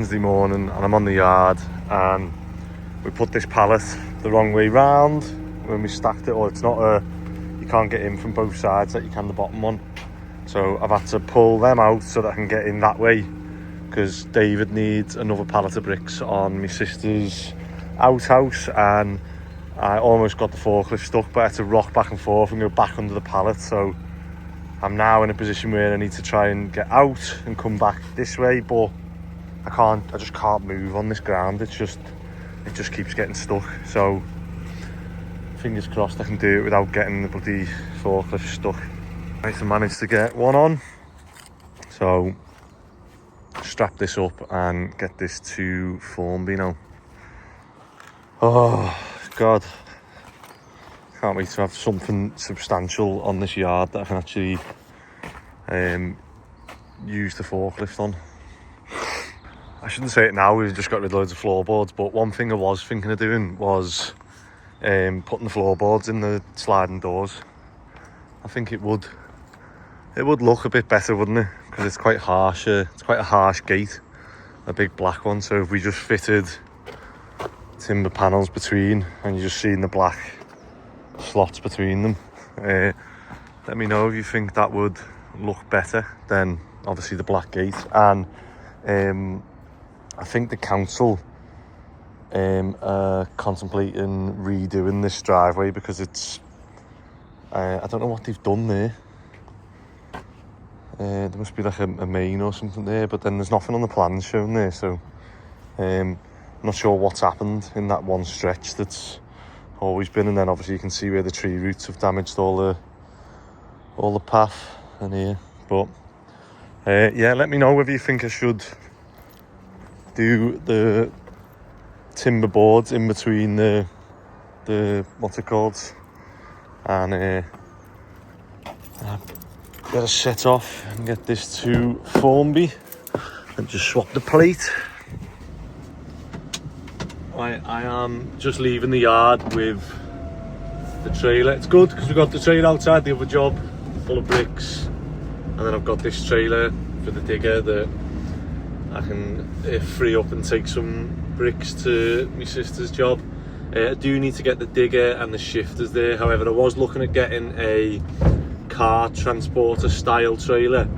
Wednesday morning and I'm on the yard and we put this pallet the wrong way round when we stacked it, or it's not you can't get in from both sides like you can the bottom one. So I've had to pull them out so that I can get in that way, because David needs another pallet of bricks on my sister's outhouse, and I almost got the forklift stuck, but I had to rock back and forth and go back under the pallet. So I'm now in a position where I need to try and get out and come back this way, but I just can't move on this ground. It just keeps getting stuck. So fingers crossed I can do it without getting the bloody forklift stuck. Right, I managed to get one on. So strap this up and get this to Formby now. Oh God, can't wait to have something substantial on this yard that I can actually use the forklift on. I shouldn't say it now, we've just got rid of loads of floorboards, but one thing I was thinking of doing was putting the floorboards in the sliding doors. I think it would look a bit better, wouldn't it? Because it's quite harsh. It's quite a harsh gate, a big black one. So if we just fitted timber panels between, and you're just seeing the black slots between them, let me know if you think that would look better than obviously the black gate. And I think the council are contemplating redoing this driveway because it's I don't know what they've done there. There must be like a main or something there, but then there's nothing on the plans shown there, so I'm not sure what's happened in that one stretch that's always been. And then obviously you can see where the tree roots have damaged all the path in here. But yeah, let me know whether you think I should do the timber boards in between the what's it called, and get a set off and get this to Formby and just swap the plate. I am just leaving the yard with the trailer. It's good because we've got the trailer outside the other job full of bricks, and then I've got this trailer for the digger that I can free up and take some bricks to my sister's job. I do need to get the digger and the shifters there. However, I was looking at getting a car transporter style trailer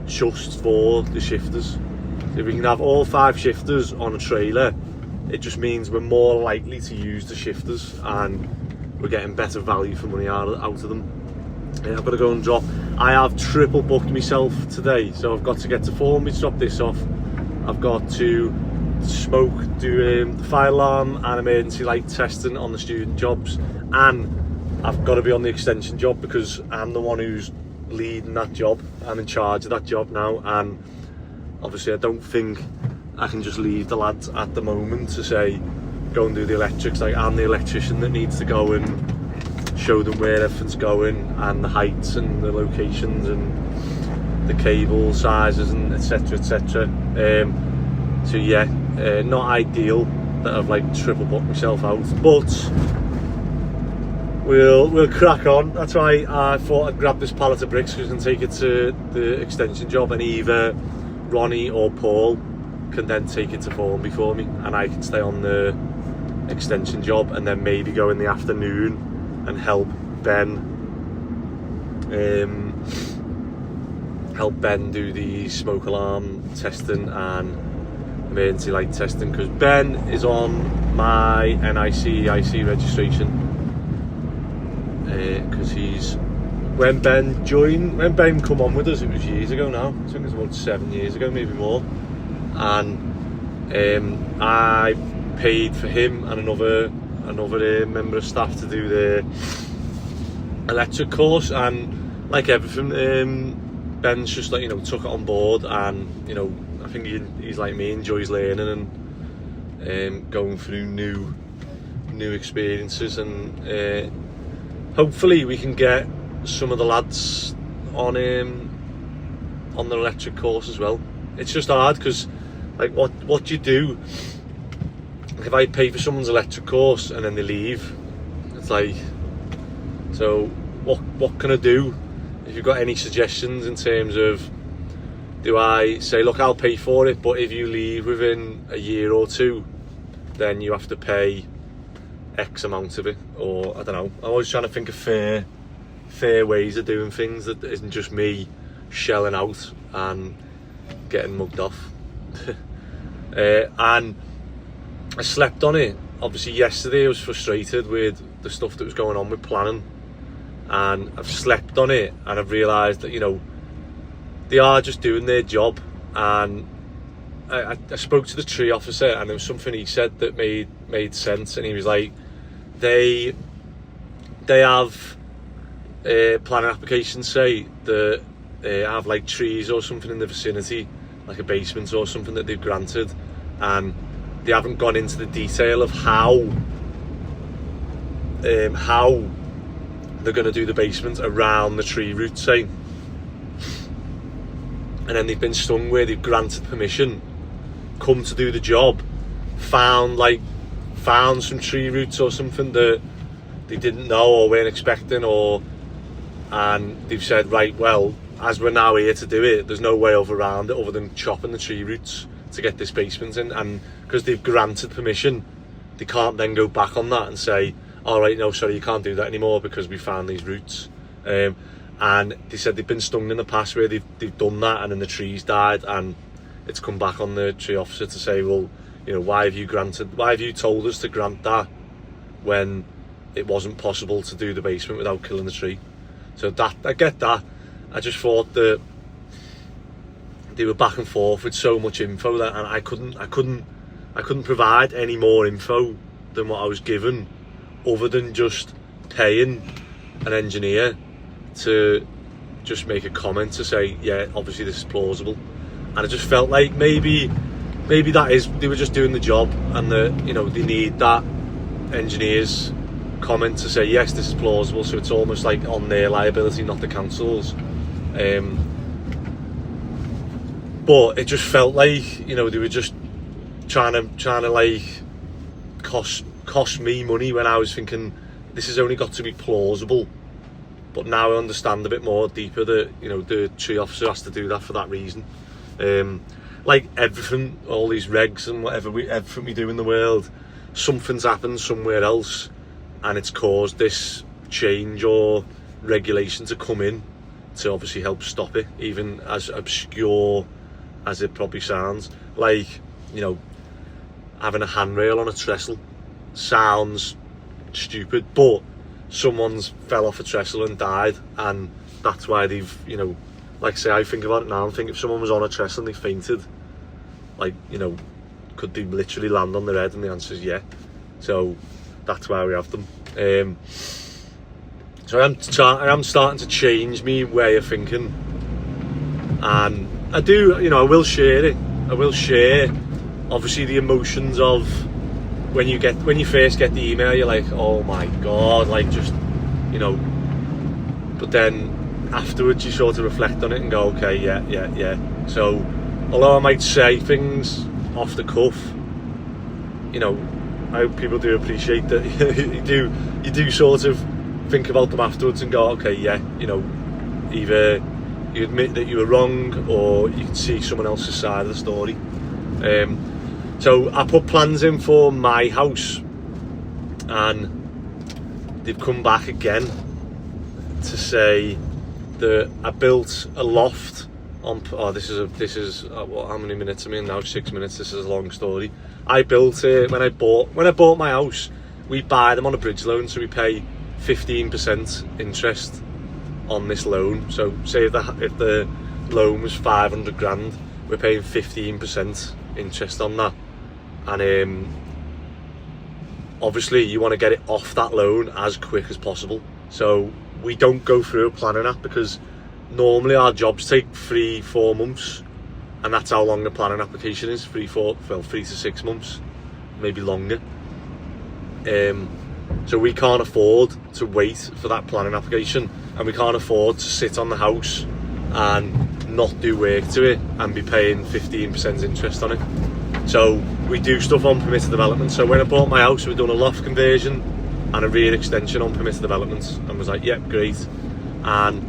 just for the shifters. So if we can have all 5 shifters on a trailer, it just means we're more likely to use the shifters and we're getting better value for money out of them. I've got to go and drop. I have triple booked myself today, so I've got to get to Formby to drop this off. I've got to do the fire alarm and emergency light testing on the student jobs, and I've got to be on the extension job because I'm the one who's leading that job. I'm in charge of that job now, and obviously I don't think I can just leave the lads at the moment to say go and do the electrics. Like, I'm the electrician that needs to go and show them where everything's going and the heights and the locations and the cable sizes and etc etc. So yeah, not ideal that I've like triple booked myself out, but we'll crack on. That's why I thought I'd grab this pallet of bricks because I can take it to the extension job, and either Ronnie or Paul can then take it to Formby for me, and I can stay on the extension job and then maybe go in the afternoon and help Ben do the smoke alarm testing and emergency light testing, because Ben is on my NIC registration. Because when Ben come on with us, it was years ago now. I think it was about 7 years ago, maybe more. And I paid for him and another member of staff to do the electric course, and like everything, Ben's just like, took it on board, and I think he's like me, enjoys learning and going through new experiences, and hopefully we can get some of the lads on the electric course as well. It's just hard because like what do you do if I pay for someone's electric course and then they leave? It's like, so what can I do? If you've got any suggestions in terms of do I say, look, I'll pay for it, but if you leave within a year or two, then you have to pay X amount of it? Or I don't know. I'm always trying to think of fair ways of doing things that isn't just me shelling out and getting mugged off. And I slept on it. Obviously yesterday I was frustrated with the stuff that was going on with planning, and I've slept on it, and I've realised that, you know, they are just doing their job. And I spoke to the tree officer, and there was something he said that made sense, and he was like, they have planning applications say that they have like trees or something in the vicinity, like a basement or something that they've granted, and they haven't gone into the detail of how they're going to do the basement around the tree root, say. And then they've been stung where they've granted permission, come to do the job, found some tree roots or something that they didn't know or weren't expecting, and they've said, right, well, as we're now here to do it, there's no way around it other than chopping the tree roots to get this basement in. And because they've granted permission, they can't then go back on that and say, all right, no, sorry, you can't do that anymore because we found these roots. And they said they've been stung in the past where they've done that, and then the trees died, and it's come back on the tree officer to say, well, you know, why have you told us to grant that when it wasn't possible to do the basement without killing the tree? So that, I get that. I just thought that they were back and forth with so much info that, and I couldn't provide any more info than what I was given, other than just paying an engineer to just make a comment to say, yeah, obviously this is plausible. And I just felt like maybe that is, they were just doing the job, and you know, they need that engineer's comment to say, yes, this is plausible, so it's almost like on their liability, not the council's. But it just felt like, you know, they were just trying to like cost me money, when I was thinking this has only got to be plausible. But now I understand a bit more deeper that, you know, the tree officer has to do that for that reason. Like everything, all these regs and everything we do in the world, something's happened somewhere else, and it's caused this change or regulation to come in to obviously help stop it, even as obscure as it probably sounds. Like, you know, having a handrail on a trestle sounds stupid, but someone's fell off a trestle and died, and that's why they've, you know, like, say, I think about it now and think if someone was on a trestle and they fainted, like, you know, could they literally land on their head? And the answer is yeah. So that's why we have them. So I am starting to change my way of thinking, and I do, you know, I will share it. I will share, obviously, the emotions of when you first get the email, you're like, oh my god, like, just, you know, but then afterwards you sort of reflect on it and go, okay, yeah. So although I might say things off the cuff, you know, I hope people do appreciate that you do sort of think about them afterwards and go, okay, yeah, you know, either you admit that you were wrong, or you can see someone else's side of the story. So I put plans in for my house, and they've come back again to say that I built a loft on. Oh, this is what, how many minutes am I in now? 6 minutes. This is a long story. I built it when I bought my house. We buy them on a bridge loan, so we pay 15% interest on this loan. So say if the loan was 500 grand, we're paying 15% interest on that. And obviously you want to get it off that loan as quick as possible. So we don't go through a planning app, because normally our jobs take 3-4 months, and that's how long the planning application is, 3 to 6 months, maybe longer. So we can't afford to wait for that planning application, and we can't afford to sit on the house and not do work to it and be paying 15% interest on it. So we do stuff on permitted development. So when I bought my house, we've done a loft conversion and a rear extension on permitted developments, and was like, yep, great. And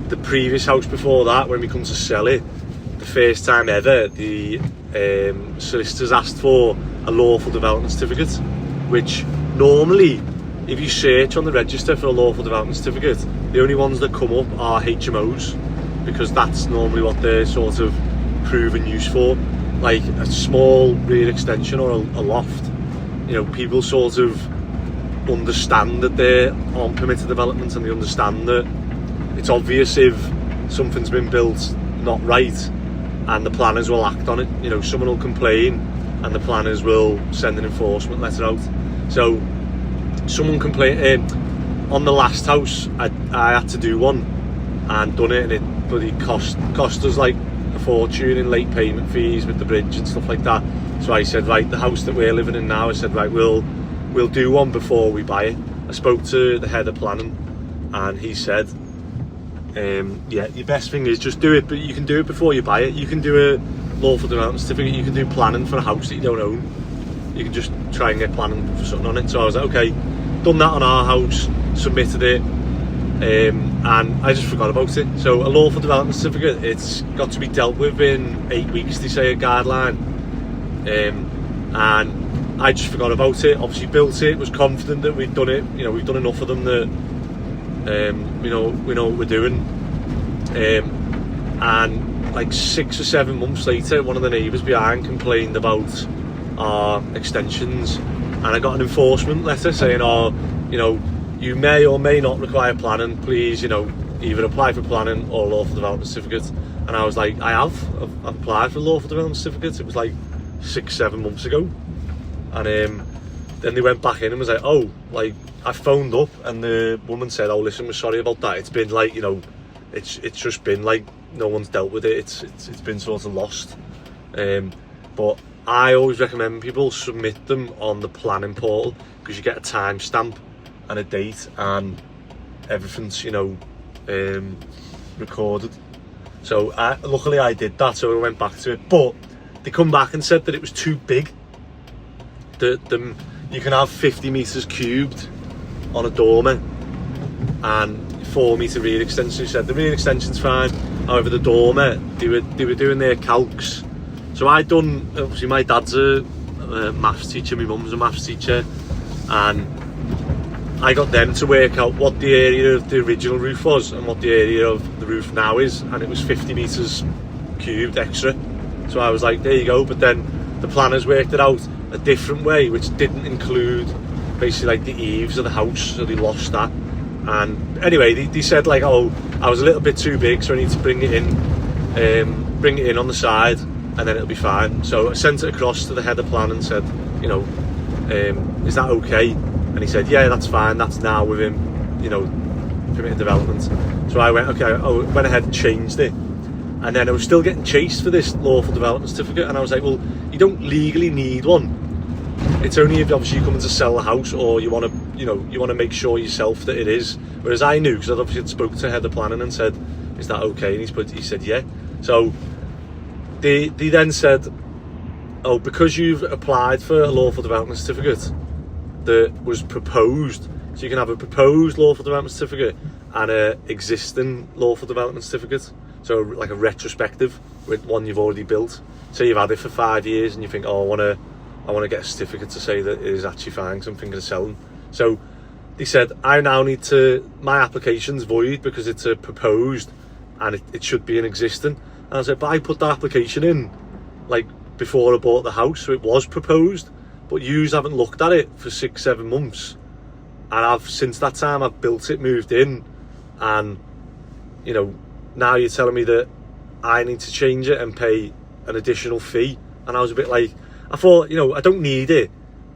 the previous house before that, when we come to sell it, the first time ever, the solicitors asked for a lawful development certificate, which normally, if you search on the register for a lawful development certificate, the only ones that come up are HMOs, because that's normally what they're sort of proven use for, like a small rear extension or a loft. You know, people sort of understand that they're on permitted development, and they understand that it's obvious if something's been built not right, and the planners will act on it. You know, someone will complain and the planners will send an enforcement letter out. So someone complained on the last house. I had to do one and done it, and it bloody cost us like a fortune in late payment fees with the bridge and stuff like that. So I said, right, the house that we're living in now, I said, right, we'll do one before we buy it. I spoke to the head of planning, and he said, yeah, your best thing is just do it, but you can do it before you buy it. You can do a lawful development certificate, you can do planning for a house that you don't own. You can just try and get planning for something on it. So I was like, okay, done that on our house, submitted it, and I just forgot about it. So a lawful development certificate, it's got to be dealt with in 8 weeks, they say, a guideline. And I just forgot about it. Obviously built it, was confident that we'd done it. You know, we've done enough of them that we know what we're doing. And like 6 or 7 months later, one of the neighbours behind complained about our extensions, and I got an enforcement letter saying, oh, you know, you may or may not require planning, please, you know, either apply for planning or lawful development certificate. And I was like, I've applied for a lawful development certificate. It was like 6-7 months ago. And then they went back in and was like, oh, like, I phoned up, and the woman said, oh, listen, we're sorry about that. It's been like, you know, it's just been like no one's dealt with it. It's been sort of lost. But I always recommend people submit them on the planning portal, because you get a timestamp and a date, and everything's, you know, recorded. So luckily I did that, so I went back to it. But they come back and said that it was too big. You can have 50 metres cubed on a dormer and 4 metre rear extension. He said the rear extension's fine, however the dormer, they were doing their calcs. So I'd done, obviously my dad's a maths teacher, my mum's a maths teacher, and I got them to work out what the area of the original roof was and what the area of the roof now is, and it was 50 metres cubed extra. So I was like, there you go. But then the planners worked it out a different way, which didn't include basically like the eaves of the house, so they lost that. And anyway, they said like, oh, I was a little bit too big, so I need to bring it in on the side, and then it'll be fine. So I sent it across to the head of plan and said, you know, is that okay? And he said, yeah, that's fine, that's now within, you know, permitted development. So I went, okay, I went ahead and changed it. And then I was still getting chased for this lawful development certificate, and I was like, well, you don't legally need one. It's only if obviously you're coming to sell a house, or you want to, you know, you want to make sure yourself that it is. Whereas I knew, because I'd obviously spoke to head of planning and said, is that okay? And he said, yeah. So they then said, oh, because you've applied for a lawful development certificate that was proposed, so you can have a proposed lawful development certificate and a existing lawful development certificate. So like a retrospective with one you've already built. So you've had it for 5 years and you think, oh, I want to get a certificate to say that it is actually fine, because I'm thinking of selling. So they said, I now need to, my application's void because it's a proposed and it should be an existing. And I said, but I put the application in like before I bought the house, so it was proposed, but yous haven't looked at it for 6-7 months. And since that time I've built it, moved in, and you know, now you're telling me that I need to change it and pay an additional fee. And I was a bit like, I thought, you know, I don't need it,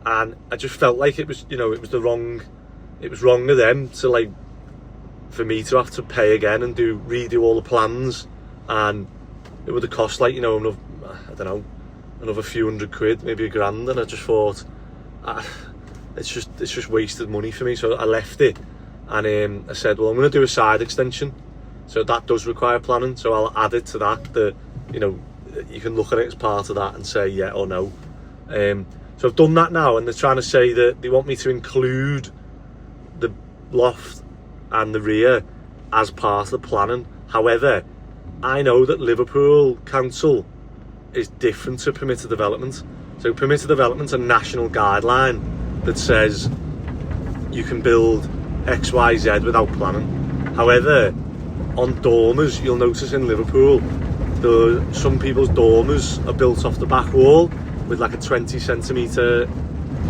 and I just felt like it was, you know, it was wrong of them to, like, for me to have to pay again and redo all the plans, and it would have cost, like, you know, another few £100, maybe £1,000, and I just thought, it's just wasted money for me. So I left it, and I said, well, I'm going to do a side extension. So that does require planning, so I'll add it to that, you know, you can look at it as part of that and say yeah or no. So I've done that now, and they're trying to say that they want me to include the loft and the rear as part of the planning. However, I know that Liverpool Council is different to permitted development. So permitted development's a national guideline that says you can build XYZ without planning. However, on dormers, you'll notice in Liverpool, some people's dormers are built off the back wall with like a 20 centimetre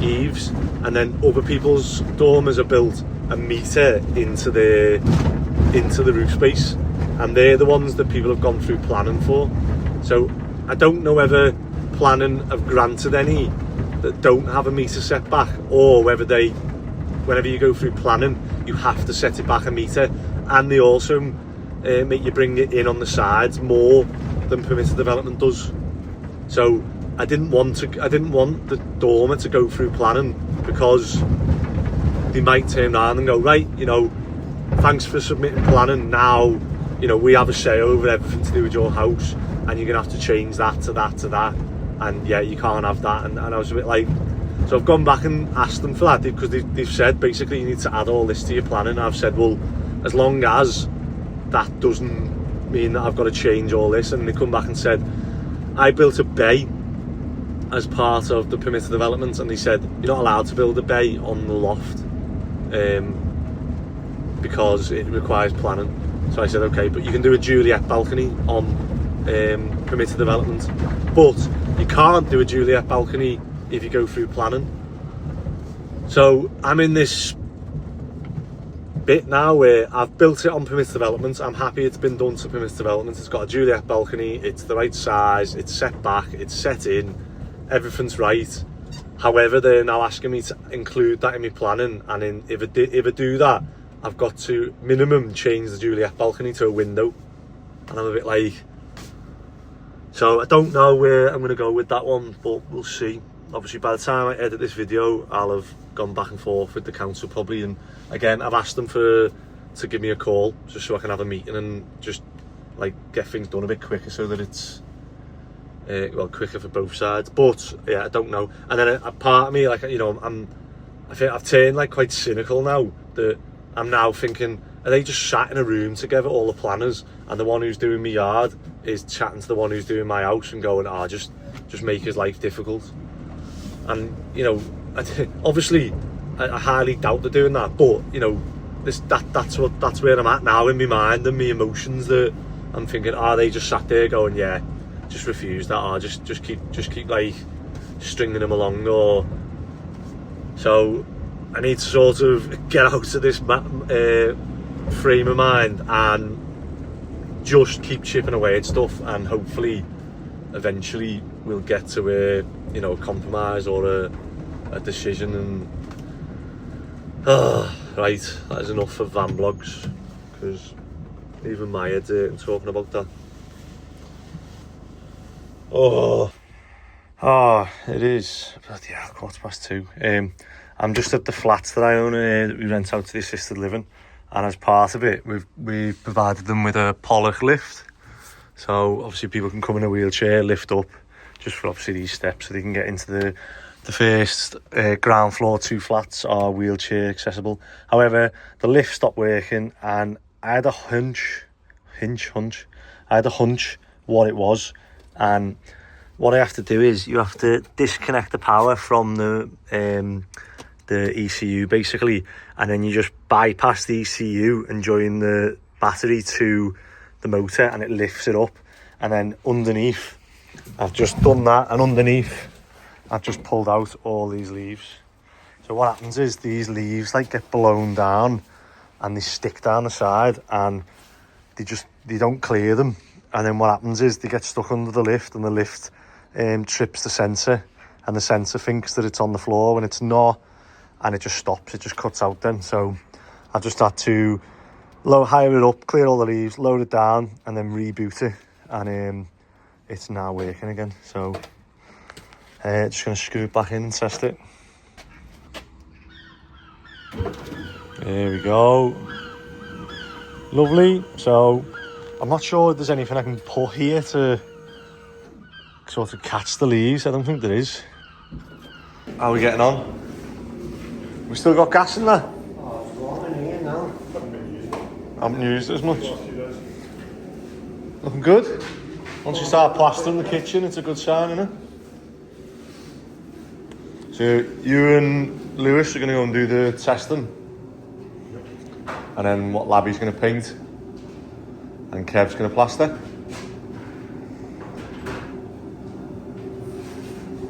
eaves, and then other people's dormers are built a metre into the roof space, and they're the ones that people have gone through planning for. So I don't know whether planning have granted any that don't have a metre setback, or whether whenever you go through planning, you have to set it back a metre, and they also make you bring it in on the sides more than permitted development does. So I didn't want the dormer to go through planning, because they might turn around and go, right, you know, thanks for submitting planning, now, you know, we have a say over everything to do with your house, and you're gonna have to change that to that to that, and yeah, you can't have that. And I was a bit like, so I've gone back and asked them for that, because they've said basically you need to add all this to your planning. I've said, well, as long as that doesn't mean that I've got to change all this. And they come back and said, I built a bay as part of the permitted development, and they said you're not allowed to build a bay on the loft because it requires planning. So I said, okay, but you can do a Juliet balcony on permitted development, but you can't do a Juliet balcony if you go through planning. So I'm in this bit now where I've built it on permitted development. I'm happy it's been done to permitted development. It's got a Juliet balcony, it's the right size, it's set back, it's set in, everything's right. However, they're now asking me to include that in my planning, and if I do that, I've got to minimum change the Juliet balcony to a window. And I'm a bit like, so I don't know where I'm going to go with that one, but we'll see. Obviously, by the time I edit this video, I'll have gone back and forth with the council probably, and again, I've asked them to give me a call just so I can have a meeting and just like get things done a bit quicker, so that it's well, quicker for both sides. But yeah, I don't know. And then a part of me, like, you know, I think I've turned like quite cynical now, that I'm now thinking, are they just sat in a room together, all the planners, and the one who's doing my yard is chatting to the one who's doing my house and going, just make his life difficult? And you know, obviously I highly doubt they're doing that, but you know, that's where I'm at now in my mind and my emotions, that I'm thinking, are they just sat there going, yeah, just refuse that, or just keep like stringing them along? Or so I need to sort of get out of this frame of mind and just keep chipping away at stuff, and hopefully eventually we'll get to a, you know, a compromise or a decision. And right, that is enough for van blogs, because even my head's hurting talking about that. It is bloody hell, 2:15. I'm just at the flats that I own, that we rent out to the assisted living, and as part of it, we provided them with a Pollock lift. So obviously people can come in a wheelchair, lift up, just for obviously these steps, so they can get into the first ground floor. 2 flats are wheelchair accessible. However, the lift stopped working, and I had a hunch what it was. And what I have to do is, you have to disconnect the power from the ECU basically, and then you just bypass the ECU and join the battery to the motor, and it lifts it up. And then underneath, I've just done that, and underneath I've just pulled out all these leaves. So what happens is, these leaves like get blown down and they stick down the side, and they don't clear them. And then what happens is, they get stuck under the lift, and the lift trips the sensor, and the sensor thinks that it's on the floor when it's not, and it just stops, it just cuts out then. So I've just had to hire it up, clear all the leaves, load it down, and then reboot it, and it's now working again. So just going to screw it back in and test it. There we go, lovely. So I'm not sure if there's anything I can put here to sort of catch the leaves. I don't think there is. How are we getting on? We still got gas in there? Oh, it's warm in here now. I haven't used it as much. Looking good. Once you start plastering the kitchen, it's a good sign, isn't it? So you and Lewis are going to go and do the testing. And then what Labby's going to paint. And Kev's going to plaster.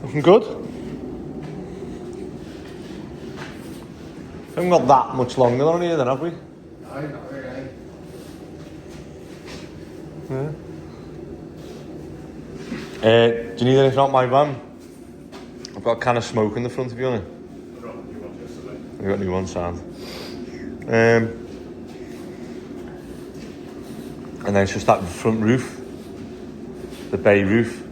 Looking good. We haven't got that much longer on here then, have we? No, not really. Yeah. Do you need anything out my van? I've got a can of smoke in the front if you want it. I got new ones yesterday. I've got new one, sound. And then it's just that front roof, the bay roof.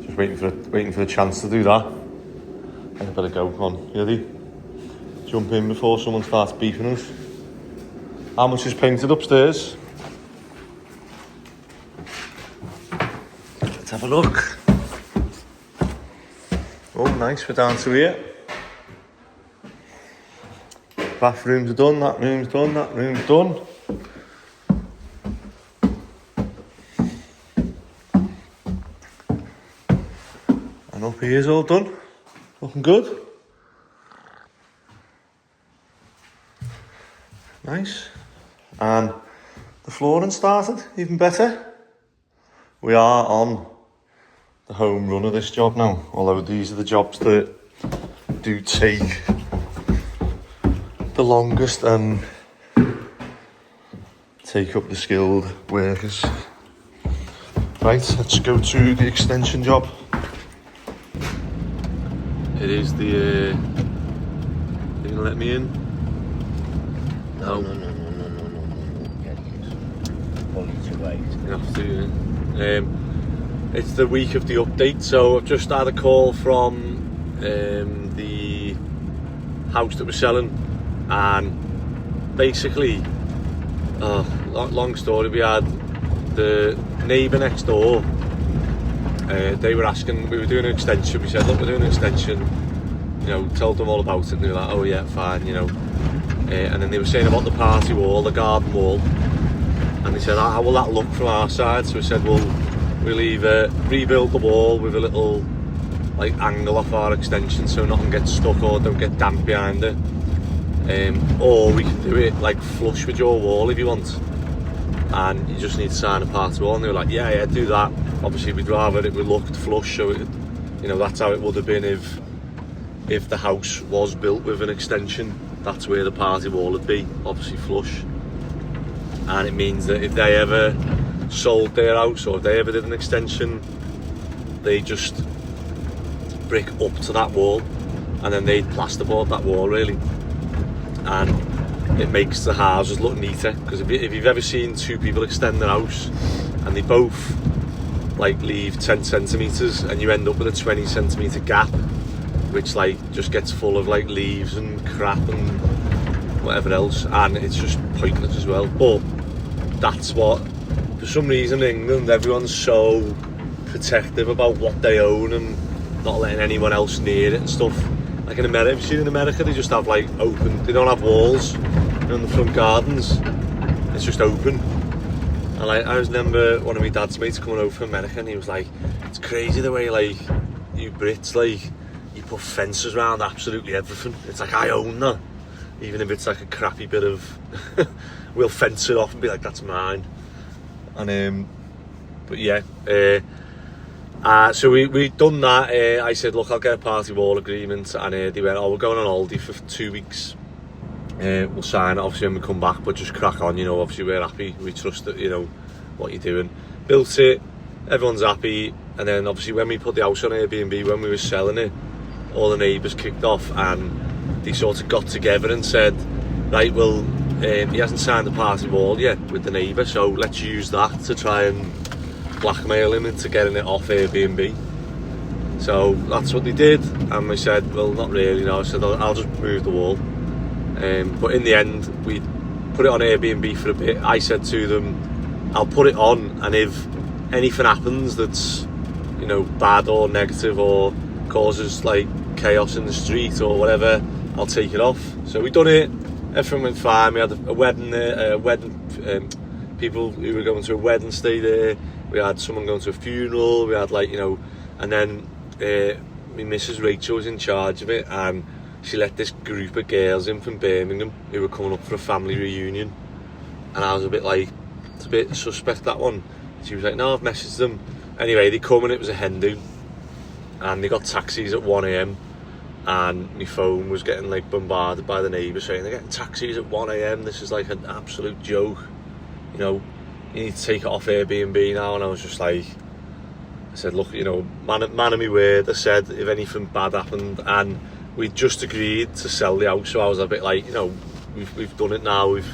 Just waiting for the chance to do that. And I better go. Come on, you ready? Jump in before someone starts beefing us. How much is painted upstairs? Let's have a look. Oh, nice, we're down to here. Bathrooms are done, that room's done, that room's done. And up here's all done. Looking good. Nice. And the flooring started, even better. We are on the home run of this job now, although these are the jobs that do take the longest and take up the skilled workers. Right, let's go to the extension job. It is the, you gonna let me in? No. No. Yeah, it is. Only to wait. You have to, yeah. It's the week of the update, so I've just had a call from the house that we're selling, and basically, long story, we had the neighbour next door, they were asking, we were doing an extension, we said, look, we're doing an extension, you know, told them all about it, and they were like, oh yeah, fine, you know, and then they were saying about the party wall, the garden wall, and they said, how will that look from our side? So we said, well, we'll either rebuild the wall with a little like angle off our extension so nothing gets stuck or don't get damp behind it, or we can do it like flush with your wall if you want, and you just need to sign a party wall. And they were like, yeah, do that. Obviously we'd rather it would look flush, so it, you know, that's how it would have been if the house was built with an extension. That's where the party wall would be, obviously flush. And it means that if they ever sold their house or if they ever did an extension, they just brick up to that wall and then they'd plasterboard that wall really, and it makes the houses look neater. Because if you've ever seen two people extend their house and they both like leave 10 centimetres and you end up with a 20 centimetre gap, which like just gets full of like leaves and crap and whatever else, and it's just pointless as well. But that's what, for some reason in England everyone's so protective about what they own and not letting anyone else near it and stuff. Like in America, have you seen in America, they just have like open, they don't have walls, you know, in the front gardens, it's just open. And like, I remember one of my dad's mates coming over from America and he was like, it's crazy the way like you Brits, like you put fences around absolutely everything. It's like, I own that, even if it's like a crappy bit of we'll fence it off and be like, that's mine. And but yeah, so we done that. I said, look, I'll get a party wall agreement, and they went, oh, we're going on holiday for 2 weeks, we'll sign it obviously when we come back, but just crack on, you know, obviously we're happy, we trust that, you know, what you're doing. Built it, everyone's happy. And then obviously when we put the house on Airbnb, when we were selling it, all the neighbours kicked off and they sort of got together and said, right, well, he hasn't signed the party wall yet with the neighbour, so let's use that to try and blackmail him into getting it off Airbnb. So that's what they did, and we said, well, not really, no. I said, I'll just move the wall. But in the end, we put it on Airbnb for a bit. I said to them, I'll put it on, and if anything happens that's, you know, bad or negative or causes like chaos in the street or whatever, I'll take it off. So we done it. Everything went fine. We had a wedding people who were going to a wedding stay there. We had someone going to a funeral. We had, like, you know, and then my Mrs. Rachel was in charge of it, and she let this group of girls in from Birmingham who were coming up for a family reunion. And I was a bit like, it's a bit suspect, that one. She was like, no, I've messaged them. Anyway, they come and it was a hen do, and they got taxis at 1 a.m. and my phone was getting, like, bombarded by the neighbours saying they're getting taxis at 1 a.m. This is like an absolute joke, you know, you need to take it off Airbnb now. And I was just like, I said, look, you know, man of my word. I said, if anything bad happened, and we just agreed to sell the house, so I was a bit like, you know, we've done it now, we've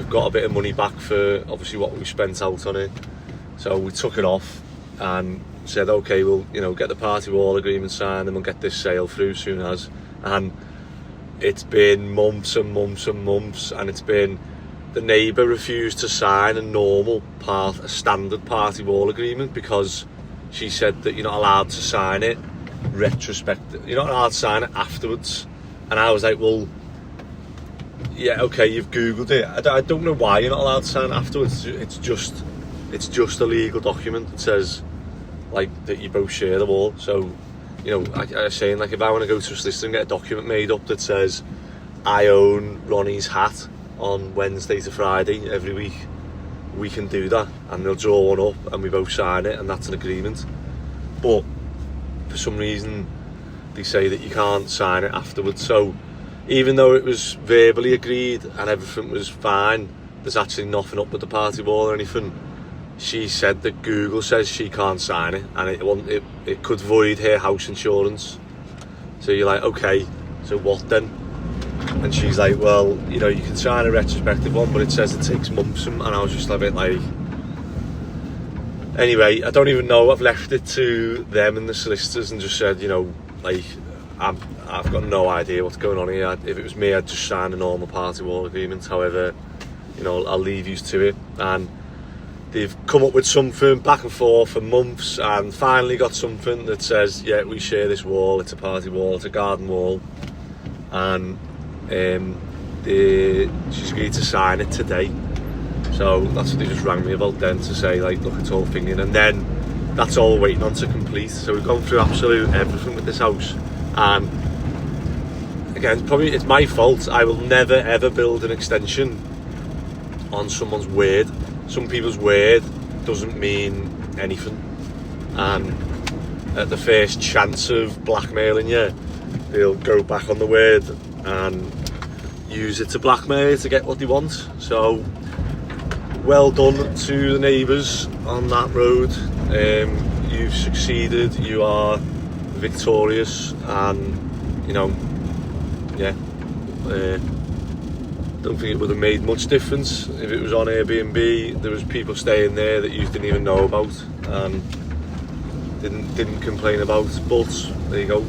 got a bit of money back for obviously what we spent out on it. So we took it off and said, okay, we'll, you know, get the party wall agreement signed and we'll get this sale through soon as. And it's been months and months and months, and it's been, the neighbour refused to sign a standard party wall agreement, because she said that you're not allowed to sign it retrospective, you're not allowed to sign it afterwards. And I was like, well, yeah, okay, you've googled it, I don't know why you're not allowed to sign it afterwards. It's just a legal document that says, like, that you both share the wall. So, you know, I was saying, like, if I want to go to a solicitor and get a document made up that says I own Ronnie's hat on Wednesday to Friday every week, we can do that, and they'll draw one up and we both sign it, and that's an agreement. But for some reason they say that you can't sign it afterwards. So even though it was verbally agreed and everything was fine, there's actually nothing up with the party wall or anything. She said that Google says she can't sign it, and it could void her house insurance. So you're like, okay, so what then? And she's like, well, you know, you can sign a retrospective one, but it says it takes months. And I was just a bit like, anyway, I don't even know. I've left it to them and the solicitors and just said, you know, like, I've got no idea what's going on here. If it was me, I'd just sign a normal party wall agreement. However, you know, I'll leave you to it. And they've come up with something back and forth for months, and finally got something that says, yeah, we share this wall. It's a party wall. It's a garden wall. And she's agreed to sign it today. So that's what they just rang me about then, to say, like, look, it's all thinking, and then that's all we're waiting on to complete. So we've gone through absolute everything with this house, and again, probably it's my fault. I will never ever build an extension on someone's word. Some people's word doesn't mean anything, and at the first chance of blackmailing you, they'll go back on the word and use it to blackmail to get what they want. So well done to the neighbours on that road. You've succeeded, you are victorious, and you know, yeah, don't think it would have made much difference if it was on Airbnb. There was people staying there that you didn't even know about and didn't complain about, but there you go.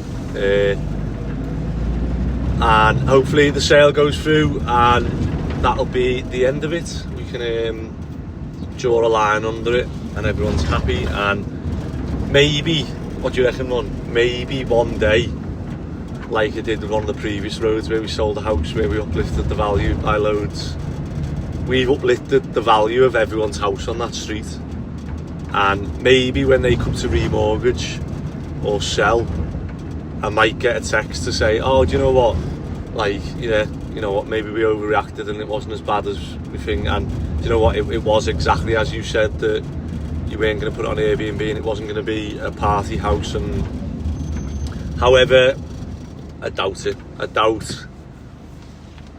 And hopefully the sale goes through, and that'll be the end of it. We can draw a line under it and everyone's happy. And maybe, what do you reckon, Ron? Maybe one day, like I did with one of the previous roads where we sold a house, where we uplifted the value by loads, we've uplifted the value of everyone's house on that street. And maybe when they come to remortgage or sell, I might get a text to say, oh, do you know what, like, yeah, you know what, maybe we overreacted and it wasn't as bad as we think. And do you know what, it was exactly as you said, that you weren't going to put it on Airbnb and it wasn't going to be a party house. And however, I doubt it. I doubt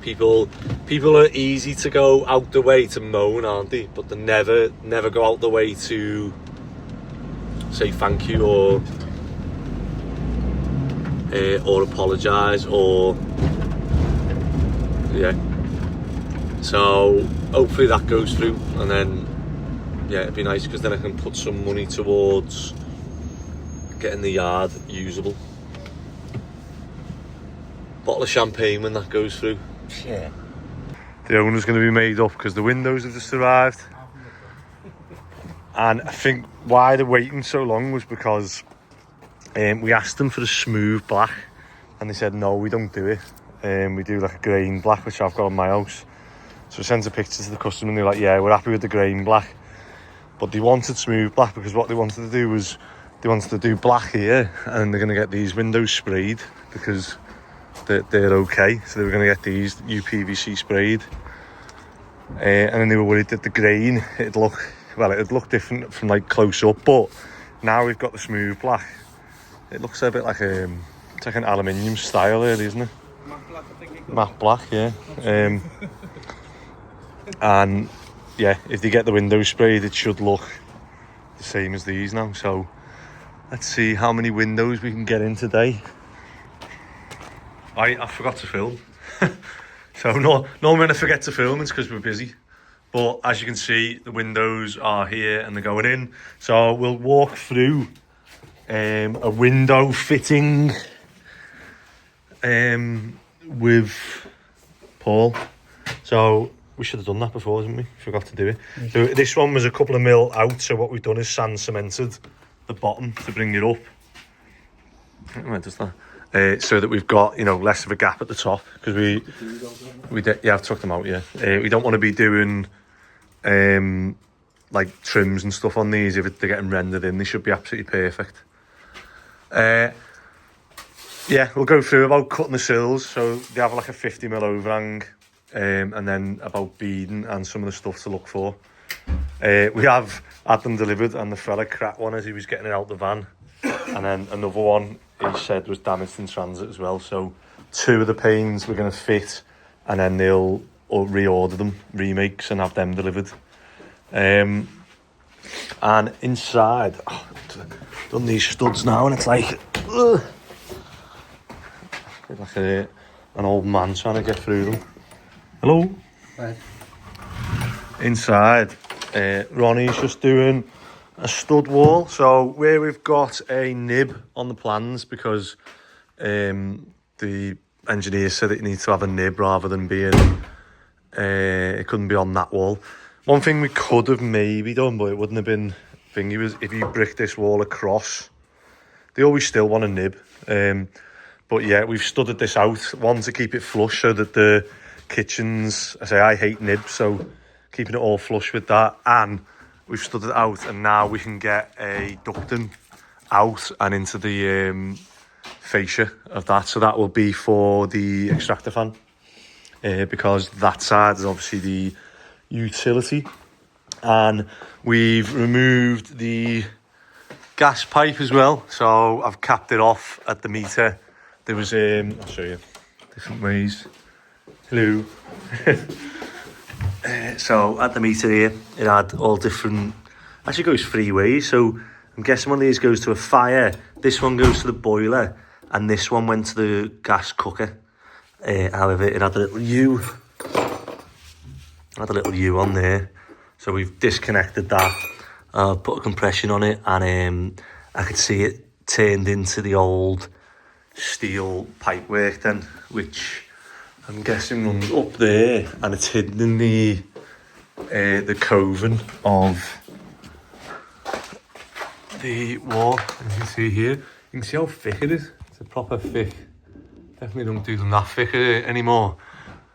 people are easy to go out the way to moan, aren't they? But they never go out the way to say thank you or apologise, or yeah. So hopefully that goes through, and then yeah, it'd be nice, because then I can put some money towards getting the yard usable. Bottle of champagne when that goes through. Yeah. The owner's going to be made up because the windows have just arrived. And I think why they're waiting so long was because we asked them for a smooth black, and they said no, we don't do it. We do like a grain black, which I've got on my house. So I sent a picture to the customer and they're like, yeah, we're happy with the grain black. But they wanted smooth black because what they wanted to do was they wanted to do black here and they're going to get these windows sprayed because they're okay. So they were going to get these UPVC sprayed. And then they were worried that the grain, it'd look different from like close up. But now we've got the smooth black. It looks a bit like it's like an aluminium style there, isn't it? Matte black, I think. Matte black, yeah. And yeah, if they get the windows sprayed, it should look the same as these now. So let's see how many windows we can get in today. I forgot to film. So normally when I forget to film, it's because we're busy. But as you can see, the windows are here and they're going in. So we'll walk through a window fitting with Paul. So we should have done that before, didn't we? Forgot to do it. So this one was a couple of mil out, so what we've done is sand cemented the bottom to bring it up. Where does that? So that we've got, you know, less of a gap at the top because yeah, I've took them out. Yeah, we don't want to be doing like trims and stuff on these. If they're getting rendered in, they should be absolutely perfect. Yeah, we'll go through about cutting the sills. So they have like a 50 mil overhang, and then about beading and some of the stuff to look for. We have had them delivered, and the fella cracked one as he was getting it out the van, and then another one he said was damaged in transit as well. So 2 of the panes we're going to fit, and then they'll reorder them, remakes, and have them delivered. And inside, done these studs now, and it's like an old man trying to get through them. Hello. Right. Inside, Ronnie's just doing a stud wall. So where we've got a nib on the plans because the engineer said it needs to have a nib rather than being it couldn't be on that wall. One thing we could have maybe done, but it wouldn't have been thingy, was if you brick this wall across. They always still want a nib. But yeah, we've studded this out. One, to keep it flush so that the kitchens, I hate nibs, so keeping it all flush with that. And we've studded it out, and now we can get a ducting out and into the fascia of that. So that will be for the extractor fan, because that side is obviously the utility. And we've removed the gas pipe as well, so I've capped it off at the meter. There was I'll show you different ways. Hello. So at the meter here, it had all different, actually goes 3 ways. So I'm guessing one of these goes to a fire, this one goes to the boiler, and this one went to the gas cooker. However, it had a little U. On there. So we've disconnected that, put a compression on it, and I could see it turned into the old steel pipework then, which I'm guessing runs up there, and it's hidden in the coving of the wall. As you can see here, you can see how thick it is. It's a proper thick. Definitely don't do them that thick anymore.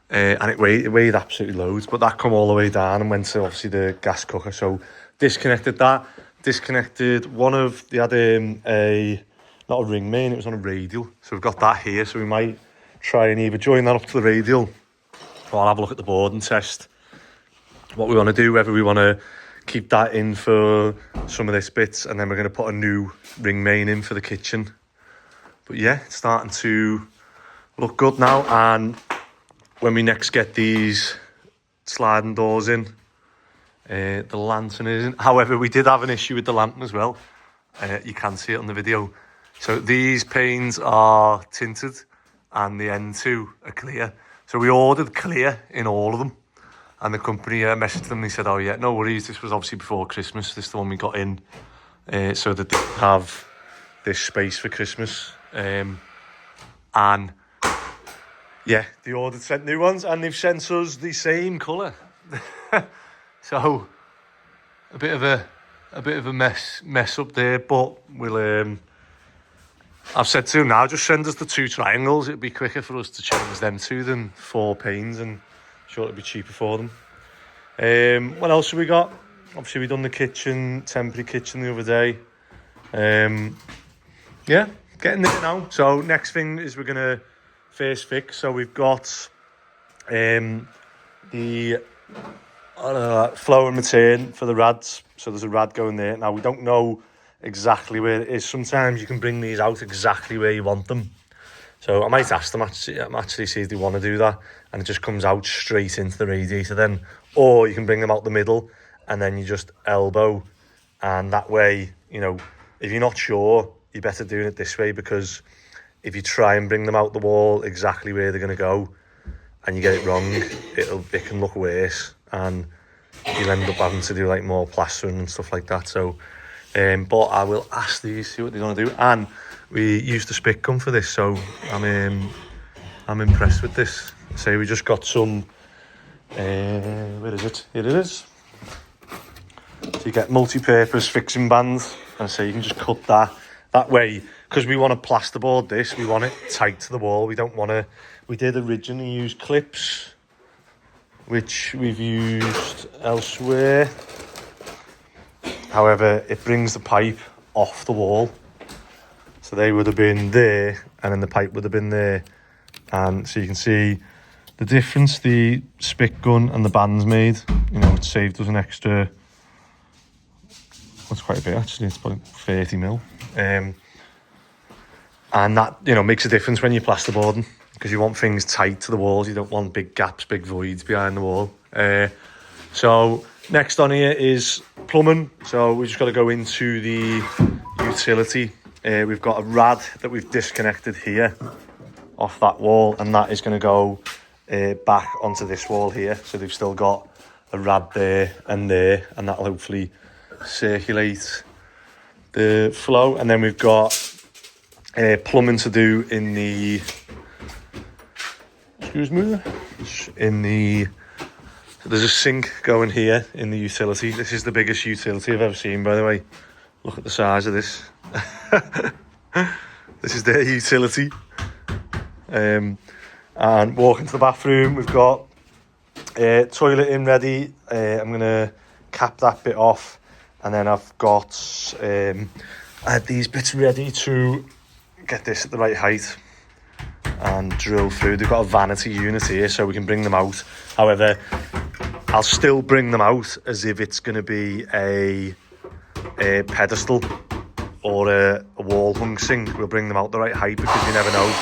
And it weighed absolutely loads, but that come all the way down and went to obviously the gas cooker. So disconnected that. Disconnected one of, they had not a ring main, it was on a radial. So we've got that here, so we might try and either join that up to the radial, or I'll have a look at the board and test what we want to do, whether we want to keep that in for some of this bits, and then we're going to put a new ring main in for the kitchen. But yeah, it's starting to look good now, and when we next get these sliding doors in, the lantern isn't. However, we did have an issue with the lantern as well. You can see it on the video. So these panes are tinted and the N2 are clear. So we ordered clear in all of them. And the company messaged them, they said, oh yeah, no worries, this was obviously before Christmas. This is the one we got in so that they have this space for Christmas. And yeah, they sent new ones, and they've sent us the same colour. So a bit of a mess up there, but we'll I've said to them now, just send us the 2 triangles. It'd be quicker for us to change them to than 4 panes, and thought it'd be cheaper for them. What else have we got? Obviously we done the kitchen, temporary kitchen the other day. Yeah, getting there now. So next thing is we're gonna first fix. So we've got the flow and return for the rads. So there's a rad going there. Now we don't know exactly where it is. Sometimes you can bring these out exactly where you want them. So I might ask them actually see if they want to do that, and it just comes out straight into the radiator then. Or you can bring them out the middle and then you just elbow, and that way, you know, if you're not sure, you're better doing it this way, because if you try and bring them out the wall exactly where they're going to go and you get it wrong, it can look worse, and you'll end up having to do like more plastering and stuff like that. So but I will ask these, see what they're going to do. And we used the spit gun for this, so I'm impressed with this. So we just got some where is it? Here it is. So you get multi-purpose fixing bands, and so you can just cut that way, because we want to plasterboard this, we want it tight to the wall. We don't want to, we did originally use clips, which we've used elsewhere. However, it brings the pipe off the wall, so they would have been there and then the pipe would have been there. And so you can see the difference the spit gun and the bands made. You know, it saved us an extra, that's quite a bit actually, it's about 30 mil. And that, you know, makes a difference when you're plasterboarding, because you want things tight to the walls. You don't want big gaps, big voids behind the wall. So next on here is plumbing. So we just got to go into the utility. We've got a rad that we've disconnected here off that wall, and that is going to go back onto this wall here. So they've still got a rad there, and that'll hopefully circulate the flow. And then we've got plumbing to do in the, there's a sink going here in the utility. This is the biggest utility I've ever seen, by the way. Look at the size of this. This is their utility. And walk into the bathroom, we've got toilet in ready. I'm gonna cap that bit off, and then I've got I had these bits ready to get this at the right height and drill through. They've got a vanity unit here, so we can bring them out. However, I'll still bring them out as if it's going to be a pedestal or a wall hung sink. We'll bring them out the right height, because you never know.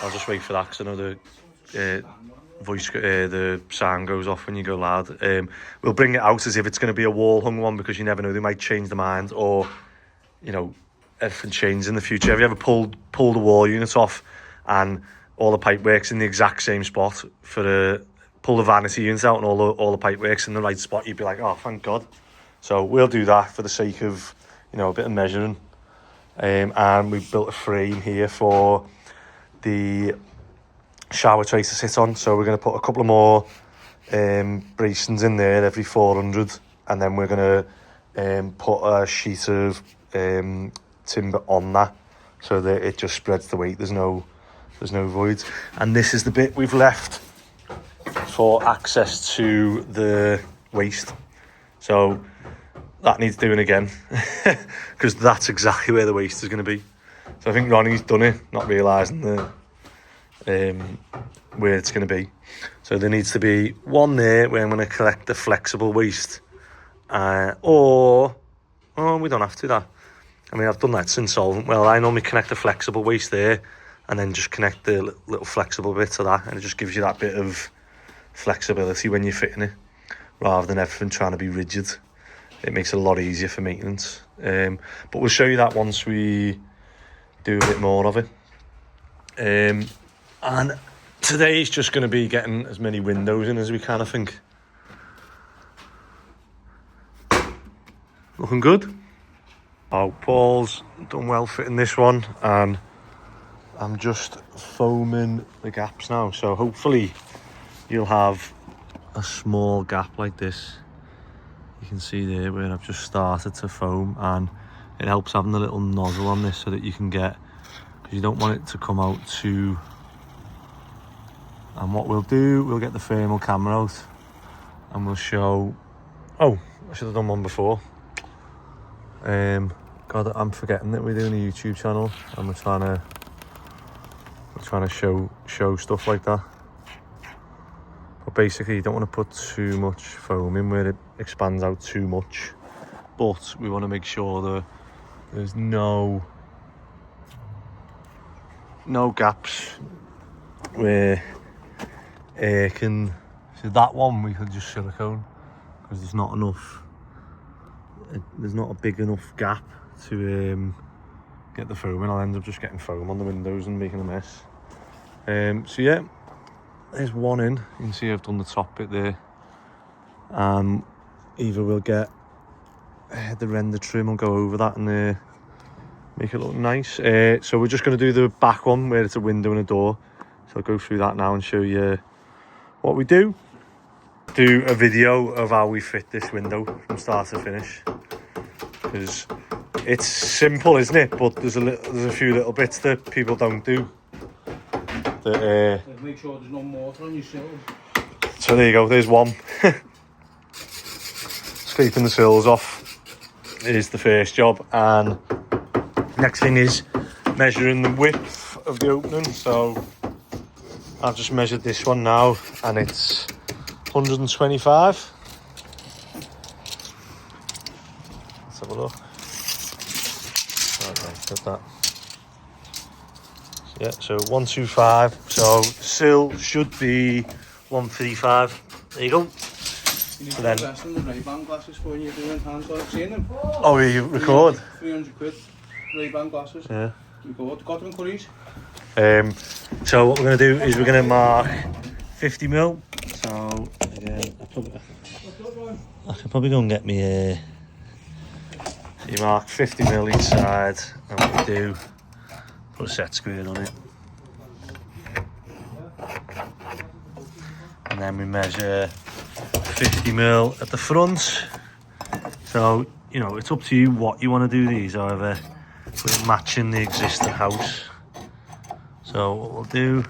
I'll just wait for that, because I know the the sound goes off when you go loud. We'll bring it out as if it's going to be a wall hung one, because you never know, they might change their mind, or, you know, everything changes in the future. Have you ever pulled the wall unit off and all the pipe works in the exact same spot? Pull the vanity unit out and all the pipe works in the right spot, you'd be like, oh, thank God. So we'll do that for the sake of, you know, a bit of measuring. And we've built a frame here for the shower tray to sit on, so we're going to put a couple of more bracings in there every 400, and then we're going to put a sheet of timber on that, so that it just spreads the weight. There's no voids. And this is the bit we've left for access to the waste, so that needs doing again, because that's exactly where the waste is going to be. So I think Ronnie's done it, not realising the where it's going to be. So there needs to be one there where I'm going to collect the flexible waste, or we don't have to that. I mean, I've done that since solvent. Well, I normally connect the flexible waste there, and then just connect the little flexible bit to that, and it just gives you that bit of flexibility when you're fitting it, rather than everything trying to be rigid. It makes it a lot easier for maintenance. But we'll show you that once we do a bit more of it. And today's just going to be getting as many windows in as we can, I think. Looking good. Oh, Paul's done well fitting this one, and I'm just foaming the gaps now, so hopefully you'll have a small gap like this. You can see there where I've just started to foam, and it helps having the little nozzle on this so that you can get, because you don't want it to come out too. And what we'll do, we'll get the thermal camera out and we'll show. Oh, I should have done one before. God, I'm forgetting that we're doing a YouTube channel and we're trying to show stuff like that. But basically, you don't want to put too much foam in where it expands out too much. But we want to make sure that there's no gaps where air can. So that one we could just silicone because there's not enough. There's not a big enough gap to get the foam in. I'll end up just getting foam on the windows and making a mess. So yeah, there's one in. You can see I've done the top bit there. Either we'll get the render trim, will go over that and make it look nice. So we're just going to do the back one where it's a window and a door. So I'll go through that now and show you what we do. Do a video of how we fit this window from start to finish, because it's simple, isn't it? But there's a few little bits that people don't do. That make sure there's no mortar on your sills. So there you go. There's one. Scraping the sills off is the first job, and next thing is measuring the width of the opening. So I've just measured this one now, and it's 125. Let's have a look. Okay, got that. Yeah, so 125. So sill should be 135. There you go. You need to invest in the Ray-Ban glasses for when you're doing hands-on. I've seen them. Oh, you record? 300 quid. Ray-Ban glasses. Yeah. Record. Got them in curries. So what we're going to do is we're going to mark 50mm. So again, I could probably go and get me you mark 50mm each side, and what we do, put a set square on it, and then we measure 50mm at the front. So you know, it's up to you what you want to do these, however, we're matching the existing house. So what we'll do,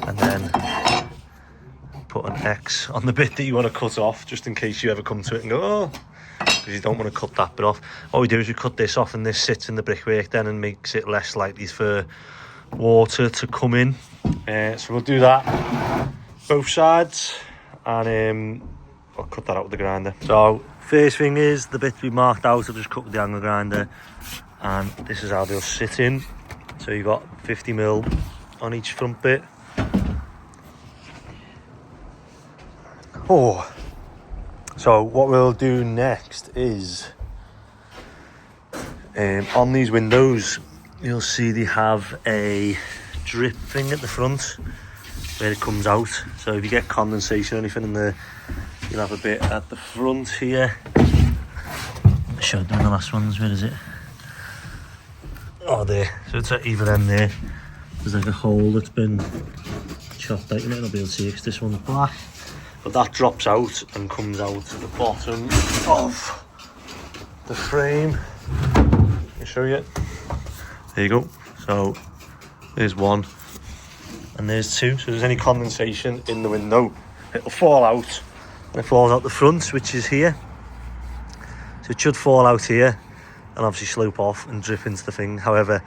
and then put an X on the bit that you want to cut off, just in case you ever come to it and go, oh, because you don't want to cut that bit off. What we do is we cut this off, and this sits in the brickwork then and makes it less likely for water to come in. So we'll do that both sides, and I'll cut that out with the grinder. So first thing is the bit we marked out, I'll just cut with the angle grinder, and this is how they'll sit in. So you've got 50mm on each front bit. Oh, so what we'll do next is on these windows you'll see they have a drip thing at the front where it comes out. So if you get condensation or anything in there, you'll have a bit at the front here. I showed them in the last ones. Where is it? Oh, there. So it's at either end there. There's like a hole that's been chopped out. You might not be able to see it because this one's black. But that drops out and comes out at the bottom of the frame. Let me show you. There you go. So there's one and there's two. So if there's any condensation in the window, it'll fall out. And it falls out the front, which is here. So it should fall out here and obviously slope off and drip into the thing. However,